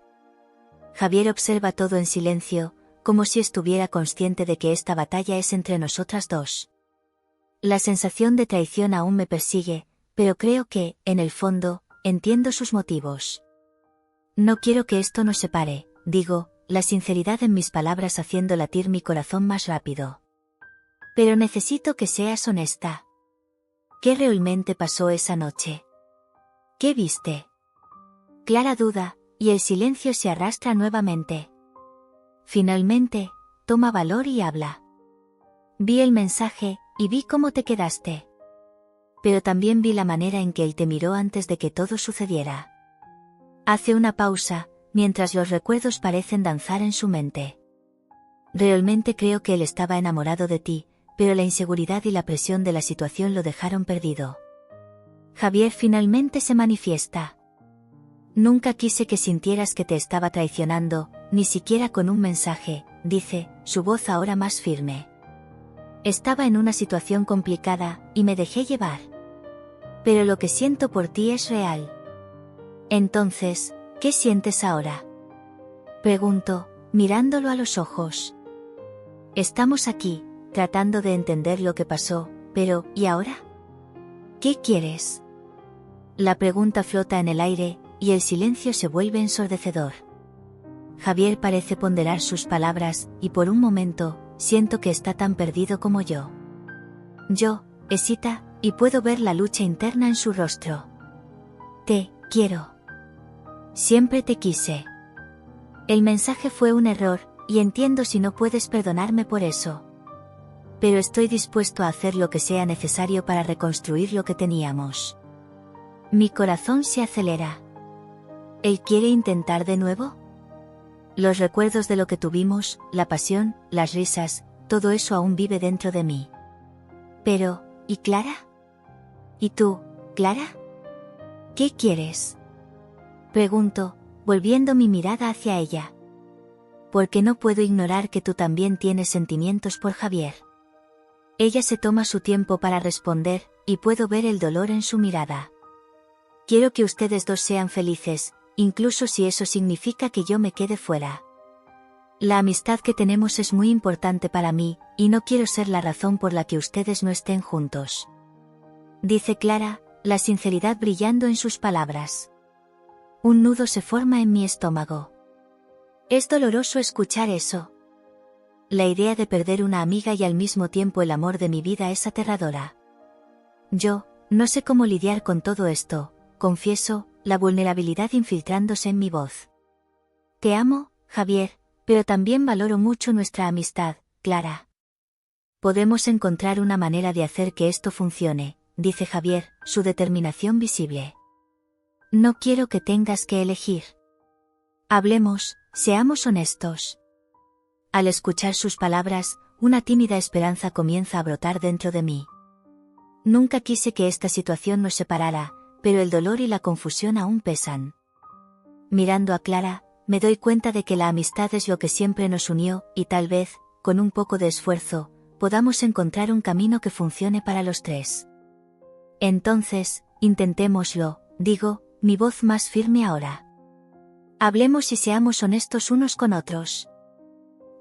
Javier observa todo en silencio, como si estuviera consciente de que esta batalla es entre nosotras dos. La sensación de traición aún me persigue, pero creo que, en el fondo, entiendo sus motivos. No quiero que esto nos separe, digo, la sinceridad en mis palabras haciendo latir mi corazón más rápido. Pero necesito que seas honesta. ¿Qué realmente pasó esa noche? ¿Qué viste? Clara duda, y el silencio se arrastra nuevamente. Finalmente, toma valor y habla. Vi el mensaje, y vi cómo te quedaste. Pero también vi la manera en que él te miró antes de que todo sucediera. Hace una pausa, mientras los recuerdos parecen danzar en su mente. Realmente creo que él estaba enamorado de ti, pero la inseguridad y la presión de la situación lo dejaron perdido. Javier finalmente se manifiesta. Nunca quise que sintieras que te estaba traicionando, ni siquiera con un mensaje, dice, su voz ahora más firme. Estaba en una situación complicada, y me dejé llevar. Pero lo que siento por ti es real. Entonces, ¿qué sientes ahora? Pregunto, mirándolo a los ojos. Estamos aquí, tratando de entender lo que pasó, pero, ¿y ahora? ¿Qué quieres? La pregunta flota en el aire, y el silencio se vuelve ensordecedor. Javier parece ponderar sus palabras, y por un momento, siento que está tan perdido como yo. Yo, hesita, y puedo ver la lucha interna en su rostro. Te quiero. Siempre te quise. El mensaje fue un error, y entiendo si no puedes perdonarme por eso. Pero estoy dispuesto a hacer lo que sea necesario para reconstruir lo que teníamos. Mi corazón se acelera. ¿Él quiere intentar de nuevo? Los recuerdos de lo que tuvimos, la pasión, las risas, todo eso aún vive dentro de mí. Pero, ¿y Clara? ¿Y tú, Clara? ¿Qué quieres? Pregunto, volviendo mi mirada hacia ella. Porque no puedo ignorar que tú también tienes sentimientos por Javier. Ella se toma su tiempo para responder, y puedo ver el dolor en su mirada. Quiero que ustedes dos sean felices, incluso si eso significa que yo me quede fuera. La amistad que tenemos es muy importante para mí, y no quiero ser la razón por la que ustedes no estén juntos. Dice Clara, la sinceridad brillando en sus palabras. Un nudo se forma en mi estómago. Es doloroso escuchar eso. La idea de perder una amiga y al mismo tiempo el amor de mi vida es aterradora. Yo, no sé cómo lidiar con todo esto, confieso, la vulnerabilidad infiltrándose en mi voz. Te amo, Javier, pero también valoro mucho nuestra amistad, Clara. Podemos encontrar una manera de hacer que esto funcione, dice Javier, su determinación visible. No quiero que tengas que elegir. Hablemos, seamos honestos. Al escuchar sus palabras, una tímida esperanza comienza a brotar dentro de mí. Nunca quise que esta situación nos separara, pero el dolor y la confusión aún pesan. Mirando a Clara, me doy cuenta de que la amistad es lo que siempre nos unió, y tal vez, con un poco de esfuerzo, podamos encontrar un camino que funcione para los tres. Entonces, intentémoslo, digo, mi voz más firme ahora. Hablemos y seamos honestos unos con otros.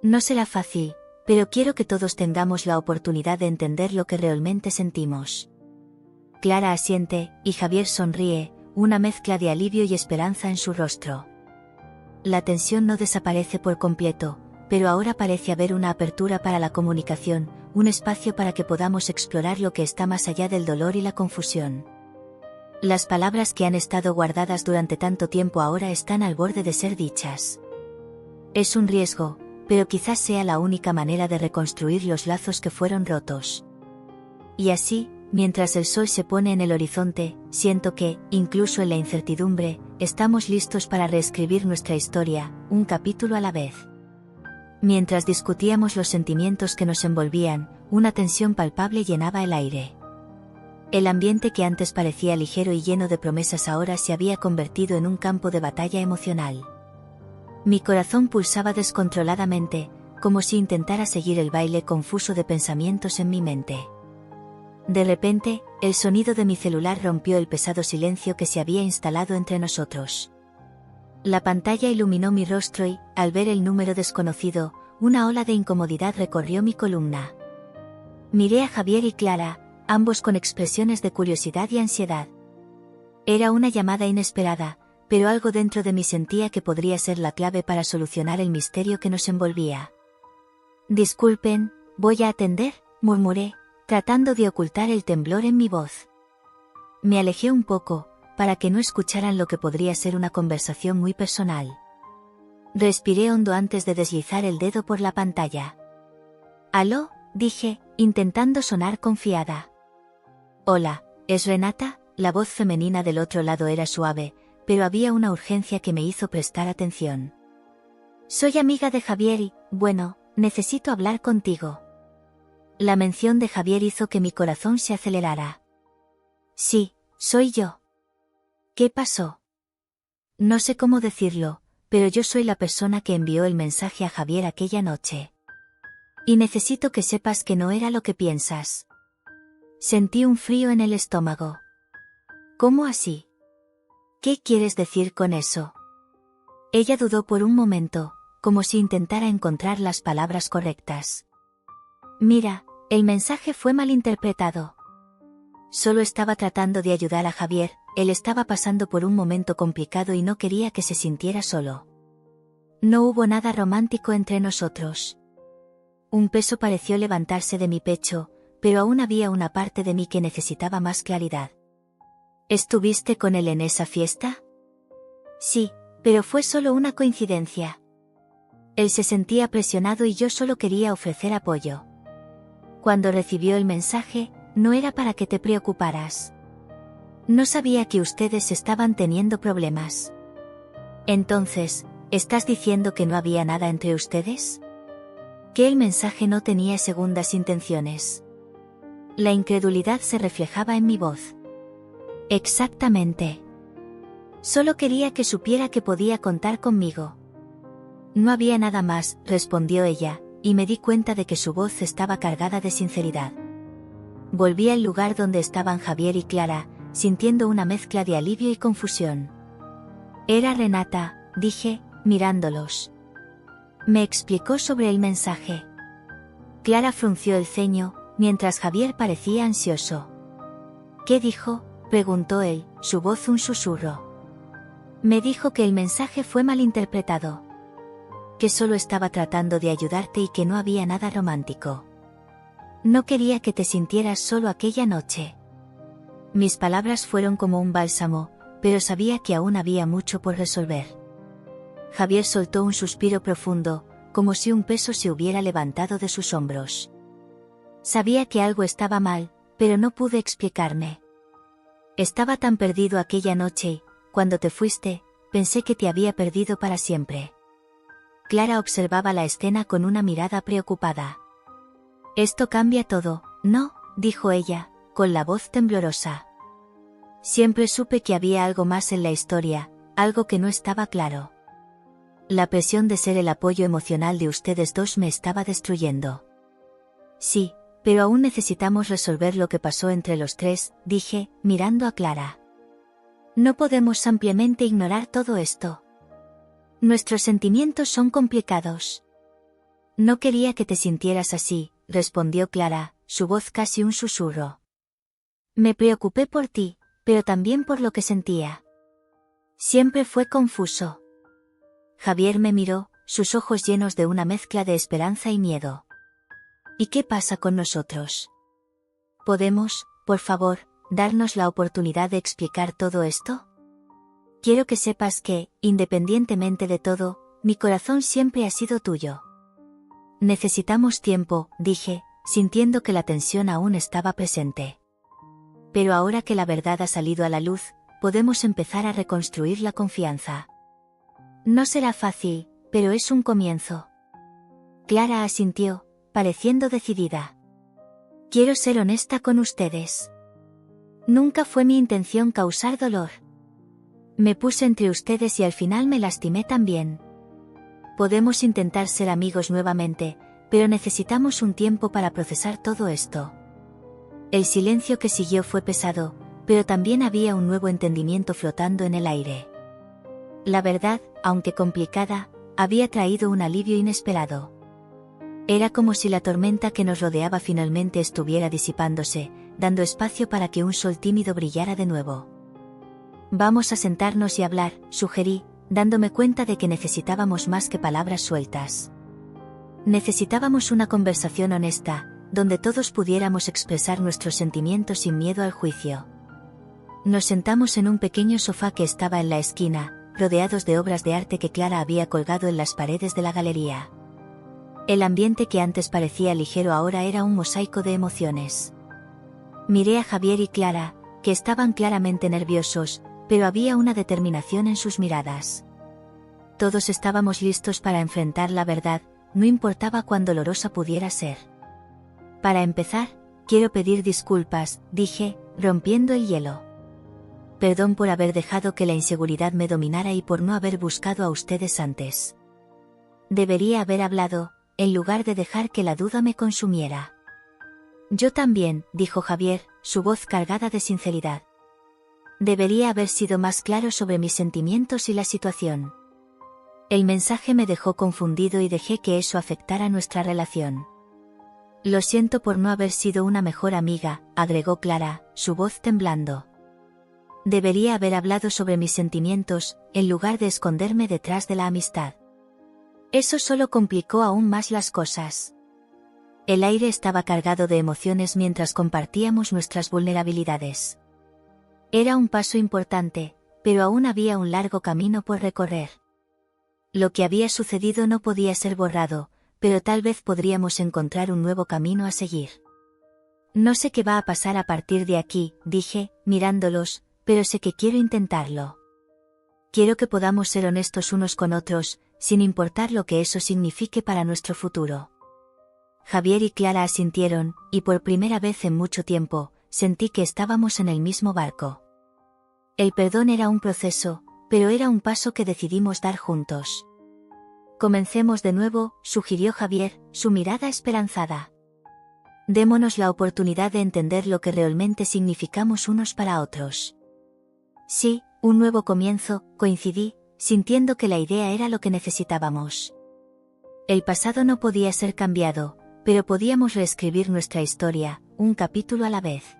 No será fácil, pero quiero que todos tengamos la oportunidad de entender lo que realmente sentimos. Clara asiente, y Javier sonríe, una mezcla de alivio y esperanza en su rostro. La tensión no desaparece por completo, pero ahora parece haber una apertura para la comunicación, un espacio para que podamos explorar lo que está más allá del dolor y la confusión. Las palabras que han estado guardadas durante tanto tiempo ahora están al borde de ser dichas. Es un riesgo, pero quizás sea la única manera de reconstruir los lazos que fueron rotos. Y así, mientras el sol se pone en el horizonte, siento que, incluso en la incertidumbre, estamos listos para reescribir nuestra historia, un capítulo a la vez. Mientras discutíamos los sentimientos que nos envolvían, una tensión palpable llenaba el aire. El ambiente que antes parecía ligero y lleno de promesas ahora se había convertido en un campo de batalla emocional. Mi corazón pulsaba descontroladamente, como si intentara seguir el baile confuso de pensamientos en mi mente. De repente, el sonido de mi celular rompió el pesado silencio que se había instalado entre nosotros. La pantalla iluminó mi rostro y, al ver el número desconocido, una ola de incomodidad recorrió mi columna. Miré a Javier y Clara, ambos con expresiones de curiosidad y ansiedad. Era una llamada inesperada, pero algo dentro de mí sentía que podría ser la clave para solucionar el misterio que nos envolvía. «Disculpen, voy a atender», murmuré, tratando de ocultar el temblor en mi voz. Me alejé un poco, para que no escucharan lo que podría ser una conversación muy personal. Respiré hondo antes de deslizar el dedo por la pantalla. «¿Aló?», dije, intentando sonar confiada. «Hola, ¿es Renata?». La voz femenina del otro lado era suave, pero había una urgencia que me hizo prestar atención. «Soy amiga de Javier y, bueno, necesito hablar contigo». La mención de Javier hizo que mi corazón se acelerara. «Sí, soy yo». «¿Qué pasó?». No sé cómo decirlo, pero yo soy la persona que envió el mensaje a Javier aquella noche. Y necesito que sepas que no era lo que piensas. Sentí un frío en el estómago. «¿Cómo así? ¿Qué quieres decir con eso?». Ella dudó por un momento, como si intentara encontrar las palabras correctas. «Mira, el mensaje fue malinterpretado. Solo estaba tratando de ayudar a Javier, él estaba pasando por un momento complicado y no quería que se sintiera solo. No hubo nada romántico entre nosotros». Un peso pareció levantarse de mi pecho, pero aún había una parte de mí que necesitaba más claridad. «¿Estuviste con él en esa fiesta?». «Sí, pero fue solo una coincidencia». Él se sentía presionado y yo solo quería ofrecer apoyo. «Cuando recibió el mensaje, no era para que te preocuparas. No sabía que ustedes estaban teniendo problemas». «Entonces, ¿estás diciendo que no había nada entre ustedes? ¿Que el mensaje no tenía segundas intenciones?». La incredulidad se reflejaba en mi voz. «Exactamente. Solo quería que supiera que podía contar conmigo». «No había nada más», respondió ella, y me di cuenta de que su voz estaba cargada de sinceridad. Volví al lugar donde estaban Javier y Clara, sintiendo una mezcla de alivio y confusión. «Era Renata», dije, mirándolos. Me explicó sobre el mensaje. Clara frunció el ceño, mientras Javier parecía ansioso. «¿Qué dijo?», preguntó él, su voz un susurro. «Me dijo que el mensaje fue malinterpretado. Que solo estaba tratando de ayudarte y que no había nada romántico. No quería que te sintieras solo aquella noche». Mis palabras fueron como un bálsamo, pero sabía que aún había mucho por resolver. Javier soltó un suspiro profundo, como si un peso se hubiera levantado de sus hombros. Sabía que algo estaba mal, pero no pude explicarme. Estaba tan perdido aquella noche y, cuando te fuiste, pensé que te había perdido para siempre. Clara observaba la escena con una mirada preocupada. «Esto cambia todo, ¿no?», dijo ella, con la voz temblorosa. «Siempre supe que había algo más en la historia, algo que no estaba claro. La presión de ser el apoyo emocional de ustedes dos me estaba destruyendo». «Sí, pero aún necesitamos resolver lo que pasó entre los tres», dije, mirando a Clara. «No podemos ampliamente ignorar todo esto. Nuestros sentimientos son complicados». «No quería que te sintieras así», respondió Clara, su voz casi un susurro. «Me preocupé por ti, pero también por lo que sentía. Siempre fue confuso». Javier me miró, sus ojos llenos de una mezcla de esperanza y miedo. «¿Y qué pasa con nosotros? ¿Podemos, por favor, darnos la oportunidad de explicar todo esto? Quiero que sepas que, independientemente de todo, mi corazón siempre ha sido tuyo». «Necesitamos tiempo», dije, sintiendo que la tensión aún estaba presente. «Pero ahora que la verdad ha salido a la luz, podemos empezar a reconstruir la confianza». «No será fácil, pero es un comienzo». Clara asintió, pareciendo decidida. «Quiero ser honesta con ustedes. Nunca fue mi intención causar dolor. Me puse entre ustedes y al final me lastimé también. Podemos intentar ser amigos nuevamente, pero necesitamos un tiempo para procesar todo esto». El silencio que siguió fue pesado, pero también había un nuevo entendimiento flotando en el aire. La verdad, aunque complicada, había traído un alivio inesperado. Era como si la tormenta que nos rodeaba finalmente estuviera disipándose, dando espacio para que un sol tímido brillara de nuevo. Vamos a sentarnos y hablar, sugerí, dándome cuenta de que necesitábamos más que palabras sueltas. Necesitábamos una conversación honesta, donde todos pudiéramos expresar nuestros sentimientos sin miedo al juicio. Nos sentamos en un pequeño sofá que estaba en la esquina, rodeados de obras de arte que Clara había colgado en las paredes de la galería. El ambiente que antes parecía ligero ahora era un mosaico de emociones. Miré a Javier y Clara, que estaban claramente nerviosos, pero había una determinación en sus miradas. Todos estábamos listos para enfrentar la verdad, no importaba cuán dolorosa pudiera ser. Para empezar, quiero pedir disculpas, dije, rompiendo el hielo. Perdón por haber dejado que la inseguridad me dominara y por no haber buscado a ustedes antes. Debería haber hablado, en lugar de dejar que la duda me consumiera. Yo también, dijo Javier, su voz cargada de sinceridad. Debería haber sido más claro sobre mis sentimientos y la situación. El mensaje me dejó confundido y dejé que eso afectara nuestra relación. Lo siento por no haber sido una mejor amiga, agregó Clara, su voz temblando. Debería haber hablado sobre mis sentimientos, en lugar de esconderme detrás de la amistad. Eso solo complicó aún más las cosas. El aire estaba cargado de emociones mientras compartíamos nuestras vulnerabilidades. Era un paso importante, pero aún había un largo camino por recorrer. Lo que había sucedido no podía ser borrado, pero tal vez podríamos encontrar un nuevo camino a seguir. No sé qué va a pasar a partir de aquí, dije, mirándolos, pero sé que quiero intentarlo. Quiero que podamos ser honestos unos con otros, sin importar lo que eso signifique para nuestro futuro. Javier y Clara asintieron, y por primera vez en mucho tiempo, sentí que estábamos en el mismo barco. El perdón era un proceso, pero era un paso que decidimos dar juntos. Comencemos de nuevo, sugirió Javier, su mirada esperanzada. Démonos la oportunidad de entender lo que realmente significamos unos para otros. Sí, un nuevo comienzo, coincidí, sintiendo que la idea era lo que necesitábamos. El pasado no podía ser cambiado, pero podíamos reescribir nuestra historia, un capítulo a la vez.